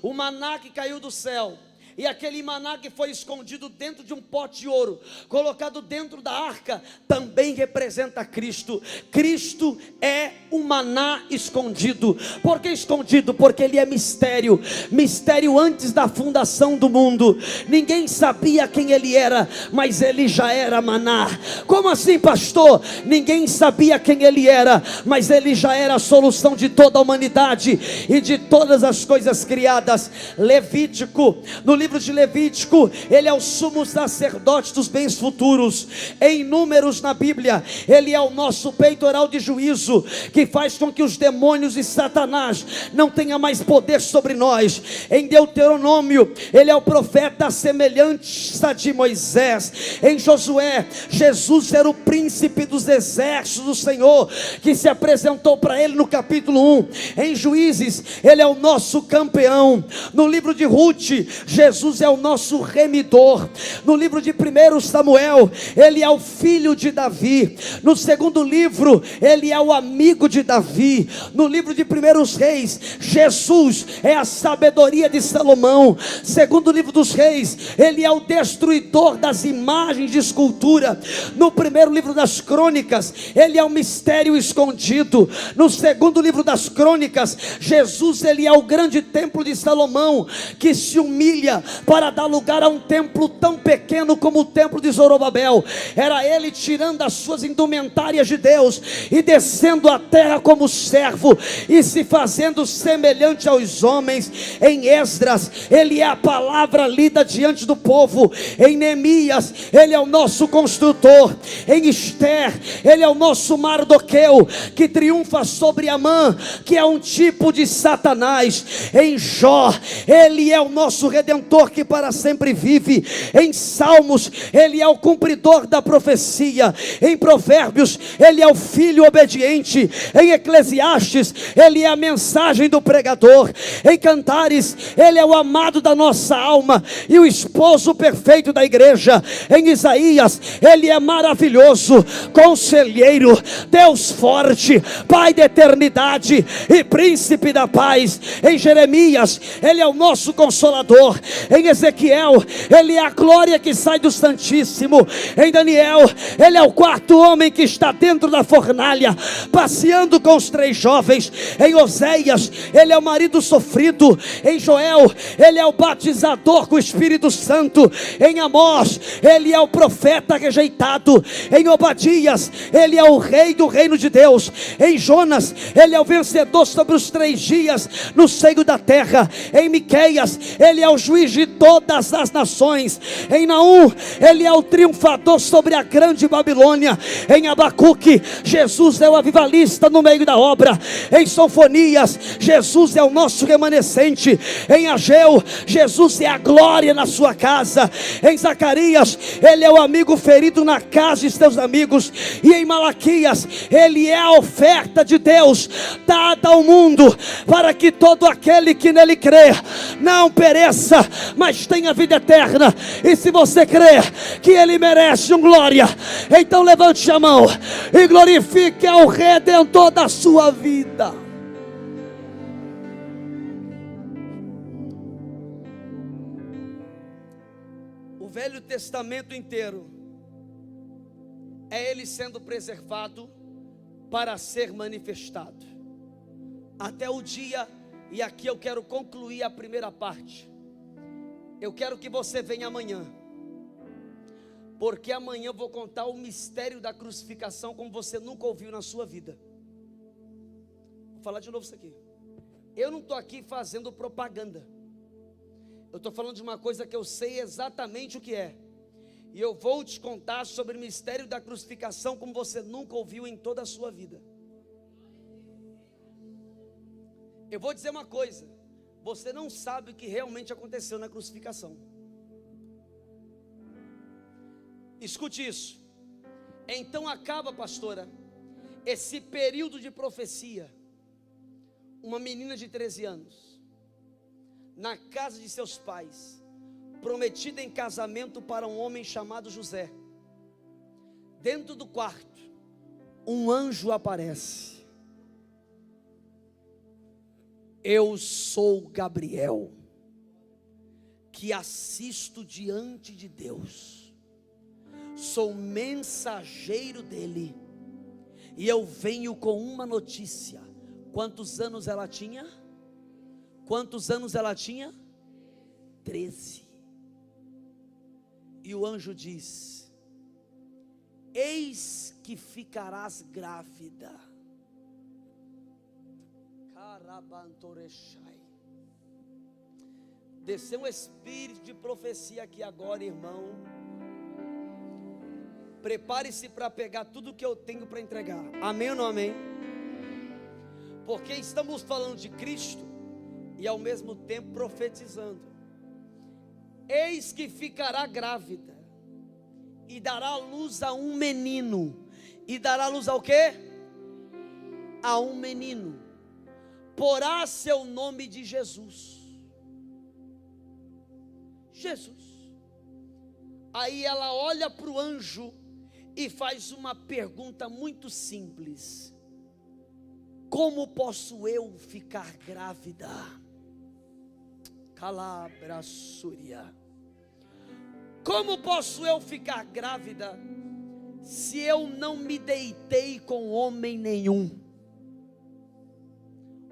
C: o maná que caiu do céu, e aquele maná que foi escondido dentro de um pote de ouro, colocado dentro da arca, também representa Cristo. Cristo é um maná escondido. Por que escondido? Porque ele é mistério. Mistério antes da fundação do mundo. Ninguém sabia quem ele era, mas ele já era maná. Como assim, pastor? Ninguém sabia quem ele era, mas ele já era a solução de toda a humanidade e de todas as coisas criadas. Levítico, no livro de Levítico, ele é o sumo sacerdote dos bens futuros. Em Números na Bíblia, ele é o nosso peitoral de juízo, que faz com que os demônios e Satanás não tenham mais poder sobre nós. Em Deuteronômio, ele é o profeta semelhança de Moisés. Em Josué, Jesus era o príncipe dos exércitos do Senhor, que se apresentou para ele no capítulo 1. Em Juízes, ele é o nosso campeão. No livro de Ruth, Jesus Jesus é o nosso remidor. No livro de 1 Samuel, ele é o filho de Davi. No segundo livro, ele é o amigo de Davi. No livro de 1 Reis, Jesus é a sabedoria de Salomão. Segundo livro dos Reis, ele é o destruidor das imagens de escultura. No primeiro livro das Crônicas, ele é o mistério escondido. No segundo livro das Crônicas, Jesus, ele é o grande templo de Salomão, que se humilha para dar lugar a um templo tão pequeno como o templo de Zorobabel. Era ele tirando as suas indumentárias de Deus e descendo à terra como servo e se fazendo semelhante aos homens. Em Esdras, ele é a palavra lida diante do povo. Em Neemias, ele é o nosso construtor. Em Esther, ele é o nosso Mardoqueu, que triunfa sobre Amã, que é um tipo de Satanás. Em Jó, ele é o nosso redentor que para sempre vive. Em Salmos, ele é o cumpridor da profecia. Em Provérbios, ele é o filho obediente. Em Eclesiastes, ele é a mensagem do pregador. Em Cantares, ele é o amado da nossa alma e o esposo perfeito da igreja. Em Isaías, ele é maravilhoso, conselheiro, Deus forte, Pai da eternidade e príncipe da paz. Em Jeremias, ele é o nosso consolador. Em Ezequiel, ele é a glória que sai do Santíssimo. Em Daniel, ele é o quarto homem que está dentro da fornalha, passeando com os 3 jovens. Em Oséias, ele é o marido sofrido. Em Joel, ele é o batizador com o Espírito Santo. Em Amós, ele é o profeta rejeitado. Em Obadias, ele é o rei do reino de Deus. Em Jonas, ele é o vencedor sobre os 3 dias no seio da terra. Em Miqueias, ele é o juiz de todas as nações. Em Naum, ele é o triunfador sobre a grande Babilônia. Em Abacuque, Jesus é o avivalista no meio da obra. Em Sofonias, Jesus é o nosso remanescente. Em Ageu, Jesus é a glória na sua casa. Em Zacarias, ele é o amigo ferido na casa de seus amigos. E em Malaquias, ele é a oferta de Deus dada ao mundo, para que todo aquele que nele crê não pereça, mas tenha vida eterna. E se você crê que ele merece um glória, então levante a mão e glorifique ao Redentor da sua vida. O Velho Testamento inteiro é ele sendo preservado para ser manifestado até o dia. E aqui eu quero concluir a primeira parte. Eu quero que você venha amanhã, porque amanhã eu vou contar o mistério da crucificação como você nunca ouviu na sua vida. Vou falar de novo isso aqui. Eu não estou aqui fazendo propaganda. Eu estou falando de uma coisa que eu sei exatamente o que é. E eu vou te contar sobre o mistério da crucificação como você nunca ouviu em toda a sua vida. Eu vou dizer uma coisa: você não sabe o que realmente aconteceu na crucificação. Escute isso. Então acaba, pastora, esse período de profecia. Uma menina de 13 anos, na casa de seus pais, prometida em casamento para um homem chamado José. Dentro do quarto, um anjo aparece. Eu sou Gabriel, que assisto diante de Deus. Sou mensageiro dele. E eu venho com uma notícia. Quantos anos ela tinha? Quantos anos ela tinha? 13. E o anjo diz: eis que ficarás grávida. Desceu um espírito de profecia aqui agora, irmão. Prepare-se para pegar tudo que eu tenho para entregar. Amém ou não amém? Porque estamos falando de Cristo e ao mesmo tempo profetizando. Eis que ficará grávida e dará luz a um menino. E dará luz ao quê? A um menino. Porá seu nome de Jesus. Jesus. Aí ela olha para o anjo e faz uma pergunta muito simples: como posso eu ficar grávida? Calabrasúria. Como posso eu ficar grávida se eu não me deitei com homem nenhum?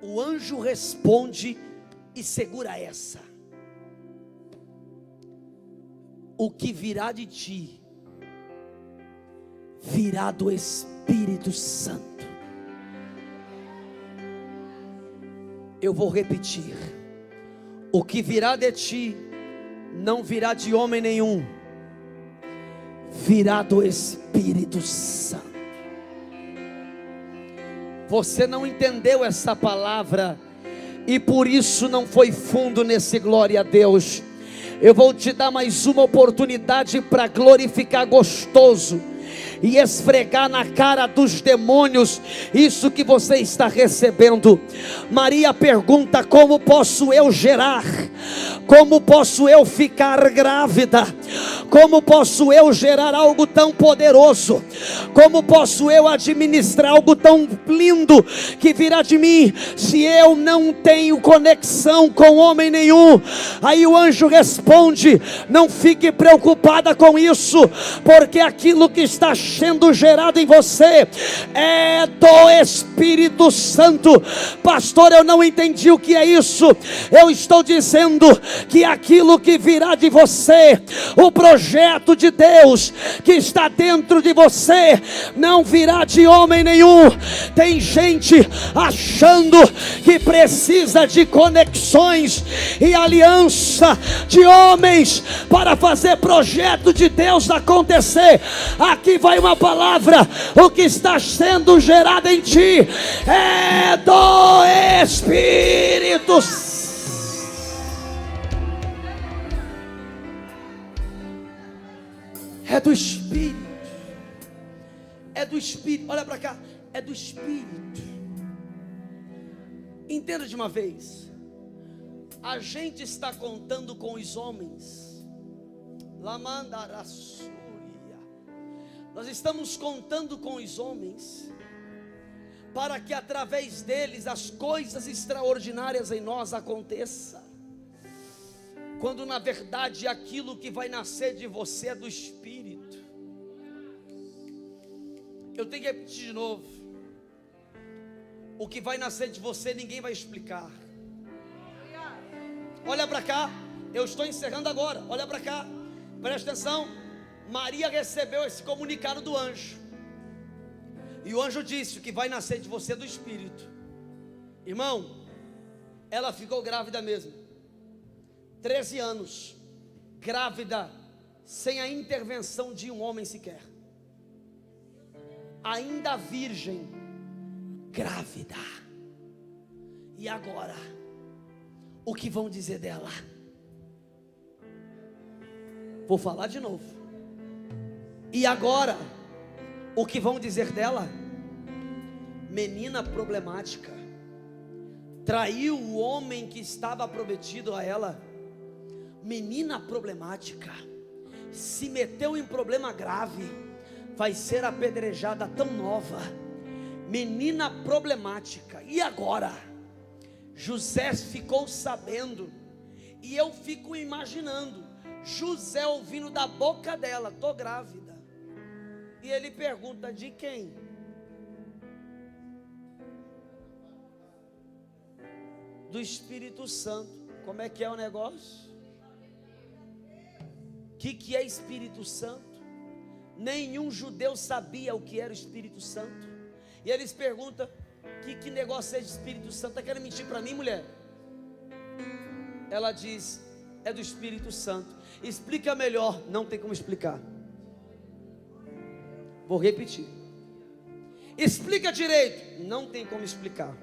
C: O anjo responde e segura essa: o que virá de ti virá do Espírito Santo. Eu vou repetir: o que virá de ti não virá de homem nenhum, virá do Espírito Santo. Você não entendeu essa palavra e por isso não foi fundo nesse glória a Deus. Eu vou te dar mais uma oportunidade para glorificar gostoso e esfregar na cara dos demônios isso que você está recebendo. Maria pergunta: como posso eu gerar? Como posso eu ficar grávida? Como posso eu gerar algo tão poderoso? Como posso eu administrar algo tão lindo que virá de mim, se eu não tenho conexão com homem nenhum? Aí o anjo responde: não fique preocupada com isso, porque aquilo que está sendo gerado em você é do Espírito Santo. Pastor, eu não entendi o que é isso. Eu estou dizendo que aquilo que virá de você, o projeto de Deus que está dentro de você, não virá de homem nenhum. Tem gente achando que precisa de conexões e aliança de homens para fazer projeto de Deus acontecer. Aqui vai uma palavra: o que está sendo gerado em ti é do Espírito Santo. É do Espírito. É do Espírito. Olha para cá. É do Espírito. Entenda de uma vez. A gente está contando com os homens. Lamandarassúria. Nós estamos contando com os homens para que através deles as coisas extraordinárias em nós aconteçam. Quando na verdade aquilo que vai nascer de você é do Espírito. Eu tenho que repetir de novo: o que vai nascer de você ninguém vai explicar. Olha para cá, eu estou encerrando agora. Olha para cá, presta atenção. Maria recebeu esse comunicado do anjo, e o anjo disse: o que vai nascer de você é do Espírito. Irmão, ela ficou grávida mesmo. 13 anos, grávida, sem a intervenção de um homem sequer. Ainda virgem, grávida. E agora, o que vão dizer dela? Vou falar de novo. E agora, o que vão dizer dela? Menina problemática. Traiu o homem que estava prometido a ela. Menina problemática. Se meteu em problema grave. Vai ser apedrejada tão nova. Menina problemática. E agora? José ficou sabendo. E eu fico imaginando José ouvindo da boca dela: tô grávida. E ele pergunta: de quem? Do Espírito Santo. Como é que é o negócio? O que é Espírito Santo? Nenhum judeu sabia o que era o Espírito Santo. E eles perguntam: que negócio é de Espírito Santo? Está querendo mentir para mim, mulher? Ela diz: é do Espírito Santo. Explica melhor. Não tem como explicar. Vou repetir. Explica direito. Não tem como explicar.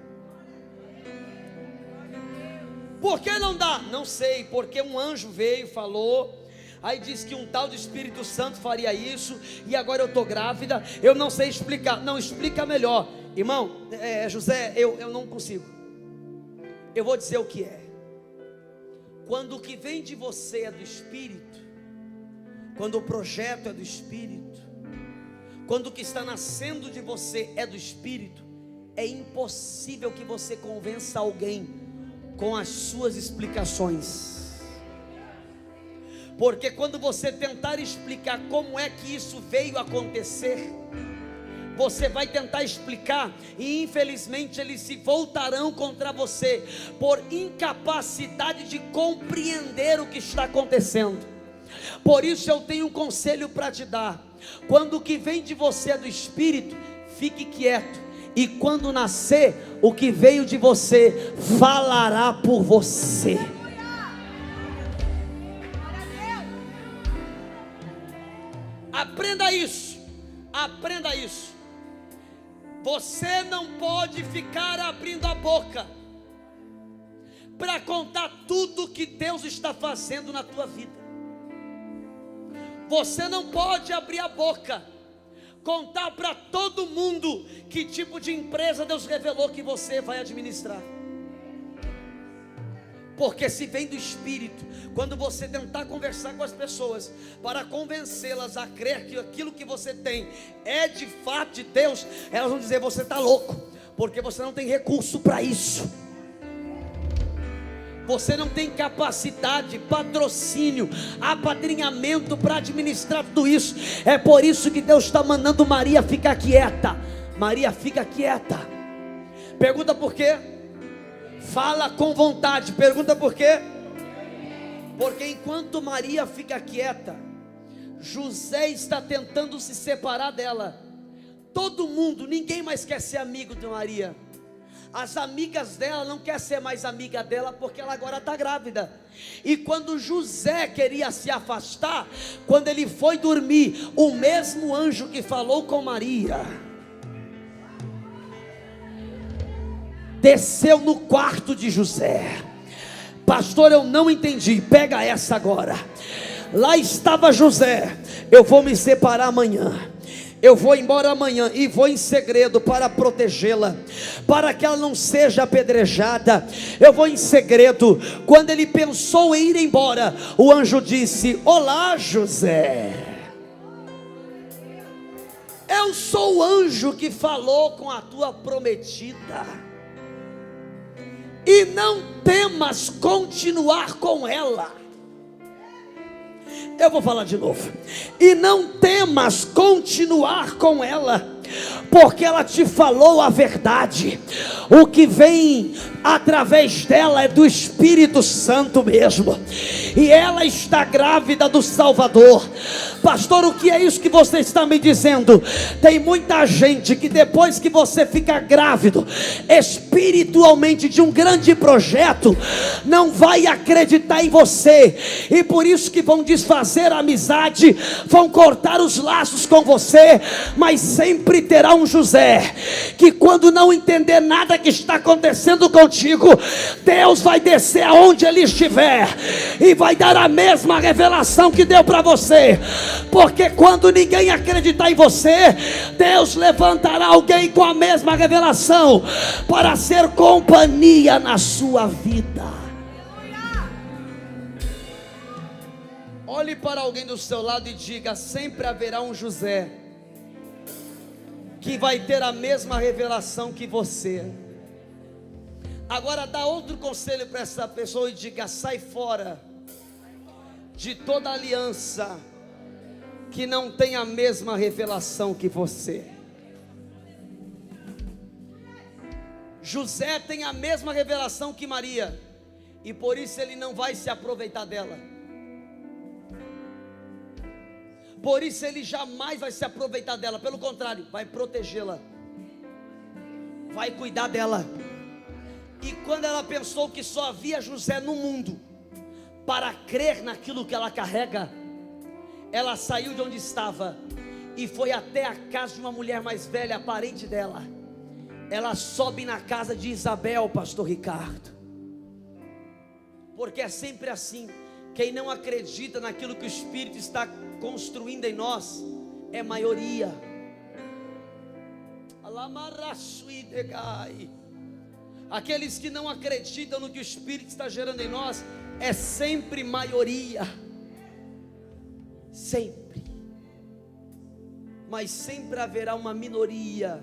C: Por que não dá? Não sei, porque um anjo veio, falou, aí disse que um tal do Espírito Santo faria isso, e agora eu estou grávida. Eu não sei explicar. Não, explica melhor. Irmão, José, eu não consigo. Eu vou dizer o que é. quando o que vem de você é do Espírito, quando o projeto é do Espírito, quando o que está nascendo de você é do Espírito, é impossível que você convença alguém com as suas explicações. Porque quando você tentar explicar como é que isso veio a acontecer, você vai tentar explicar e infelizmente eles se voltarão contra você por incapacidade de compreender o que está acontecendo. Por isso eu tenho um conselho para te dar: quando o que vem de você é do Espírito, fique quieto, e quando nascer, o que veio de você falará por você. Aprenda isso, aprenda isso. Você não pode ficar abrindo a boca para contar tudo que Deus está fazendo na tua vida. Você não pode abrir a boca, contar para todo mundo que tipo de empresa Deus revelou que você vai administrar. Porque se vem do Espírito, quando você tentar conversar com as pessoas para convencê-las a crer que aquilo que você tem é de fato de Deus, elas vão dizer: você está louco, porque você não tem recurso para isso. Você não tem capacidade, patrocínio, apadrinhamento para administrar tudo isso. É por isso que Deus está mandando Maria ficar quieta. Maria, fica quieta. Pergunta por quê? Fala com vontade. Pergunta por quê? Porque enquanto Maria fica quieta, José está tentando se separar dela. Todo mundo, ninguém mais quer ser amigo de Maria. As amigas dela não querem ser mais amiga dela, porque ela agora está grávida. E quando José queria se afastar, quando ele foi dormir, o mesmo anjo que falou com Maria desceu no quarto de José. Pastor, eu não entendi. Pega essa agora. Lá estava José: eu vou me separar amanhã, eu vou embora amanhã e vou em segredo para protegê-la, para que ela não seja apedrejada. Eu vou em segredo. Quando ele pensou em ir embora, o anjo disse: olá, José, eu sou o anjo que falou com a tua prometida, e não temas continuar com ela. Eu vou falar de novo. E não temas continuar com ela, porque ela te falou a verdade. O que vem através dela é do Espírito Santo mesmo, e ela está grávida do Salvador. Pastor, o que é isso que você está me dizendo? Tem muita gente que depois que você fica grávido espiritualmente de um grande projeto, não vai acreditar em você, e por isso que vão desfazer a amizade, vão cortar os laços com você. Mas sempre terá um José que, quando não entender nada que está acontecendo contigo, Deus vai descer aonde ele estiver e vai dar a mesma revelação que deu para você. Porque quando ninguém acreditar em você, Deus levantará alguém com a mesma revelação para ser companhia na sua vida. Olhe para alguém do seu lado e diga: sempre haverá um José que vai ter a mesma revelação que você. Agora dá outro conselho para essa pessoa e diga: sai fora de toda aliança que não tem a mesma revelação que você. José tem a mesma revelação que Maria, e por isso ele não vai se aproveitar dela. Por isso ele jamais vai se aproveitar dela. Pelo contrário, vai protegê-la, vai cuidar dela. E quando ela pensou que só havia José no mundo para crer naquilo que ela carrega, ela saiu de onde estava e foi até a casa de uma mulher mais velha, parente dela. Ela sobe na casa de Isabel, pastor Ricardo, porque é sempre assim. Quem não acredita naquilo que o Espírito está construindo em nós é maioria. Aqueles que não acreditam no que o Espírito está gerando em nós é sempre maioria. Sempre. Mas sempre haverá uma minoria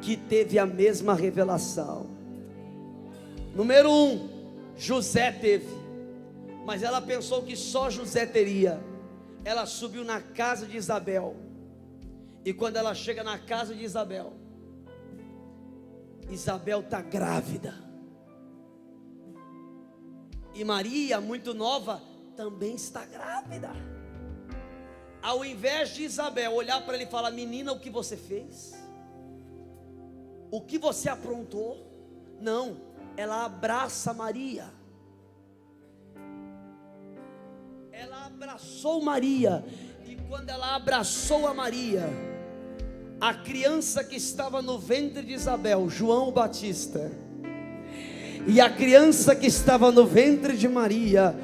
C: que teve a mesma revelação. Número 1, José teve, mas ela pensou que só José teria. Ela subiu na casa de Isabel, e quando ela chega na casa de Isabel, Isabel está grávida, e Maria, muito nova, também está grávida. Ao invés de Isabel olhar para ele e falar: menina, o que você fez? O que você aprontou? Não, ela abraça Maria. Ela abraçou Maria. E quando ela abraçou a Maria, a criança que estava no ventre de Isabel, João Batista, e a criança que estava no ventre de Maria,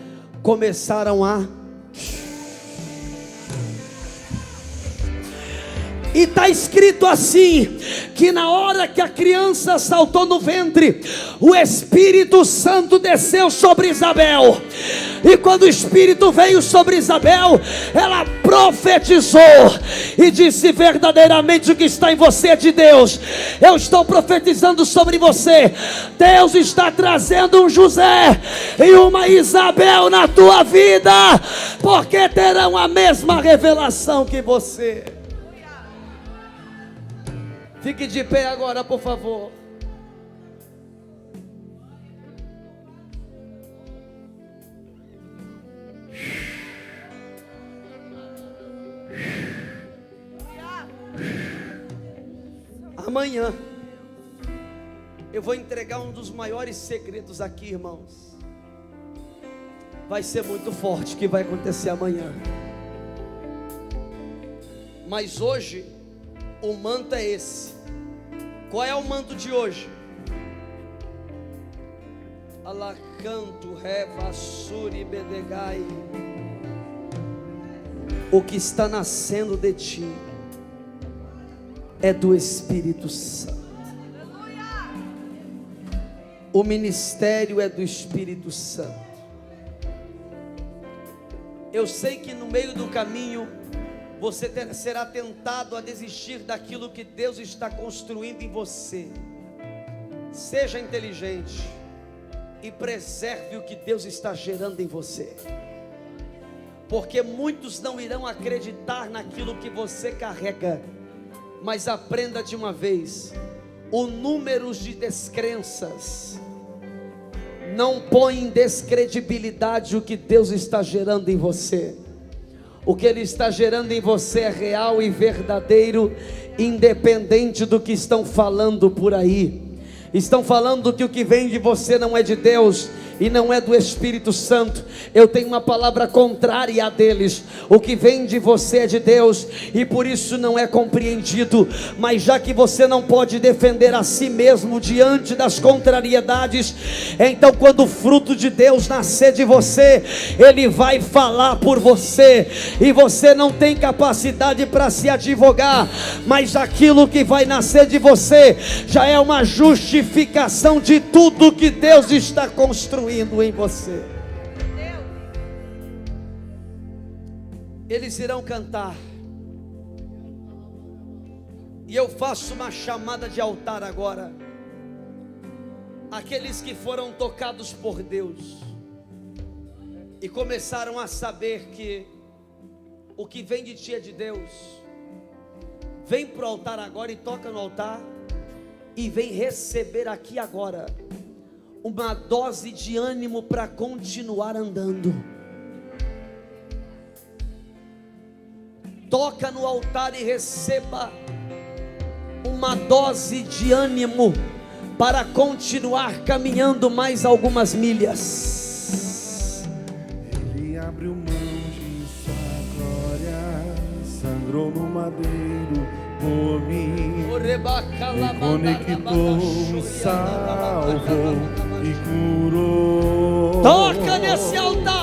C: começaram a... E está escrito assim, que na hora que a criança saltou no ventre, o Espírito Santo desceu sobre Isabel. E quando o Espírito veio sobre Isabel, ela profetizou e disse: verdadeiramente o que está em você é de Deus. Eu estou profetizando sobre você. Deus está trazendo um José e uma Isabel na tua vida, porque terão a mesma revelação que você. Fique de pé agora, por favor. Amanhã eu vou entregar um dos maiores segredos aqui, irmãos. Vai ser muito forte o que vai acontecer amanhã. Mas hoje o manto é esse. Qual é o manto de hoje? Alacanto, Revassuri, Bedegai. O que está nascendo de ti é do Espírito Santo. O ministério é do Espírito Santo. Eu sei que no meio do caminho você será tentado a desistir daquilo que Deus está construindo em você. Seja inteligente e preserve o que Deus está gerando em você, porque muitos não irão acreditar naquilo que você carrega. Mas aprenda de uma vez: o número de descrenças não põe em descredibilidade o que Deus está gerando em você. O que Ele está gerando em você é real e verdadeiro, independente do que estão falando por aí. Estão falando que o que vem de você não é de Deus e não é do Espírito Santo. Eu tenho uma palavra contrária a deles. O que vem de você é de Deus e por isso não é compreendido. Mas já que você não pode defender a si mesmo diante das contrariedades, então quando o fruto de Deus nascer de você, Ele vai falar por você, e você não tem capacidade para se advogar, mas aquilo que vai nascer de você já é uma justificação de tudo que Deus está construindo em você. Eles irão cantar, e eu faço uma chamada de altar agora. Aqueles que foram tocados por Deus e começaram a saber que o que vem de ti é de Deus, vem para o altar agora e toca no altar, e vem receber aqui agora uma dose de ânimo para continuar andando. Toca no altar e receba uma dose de ânimo para continuar caminhando mais algumas milhas.
A: Ele abriu mão de sua glória, sangrou no madeiro por mim, me conectou, salvou e curou.
C: Toca nesse altar.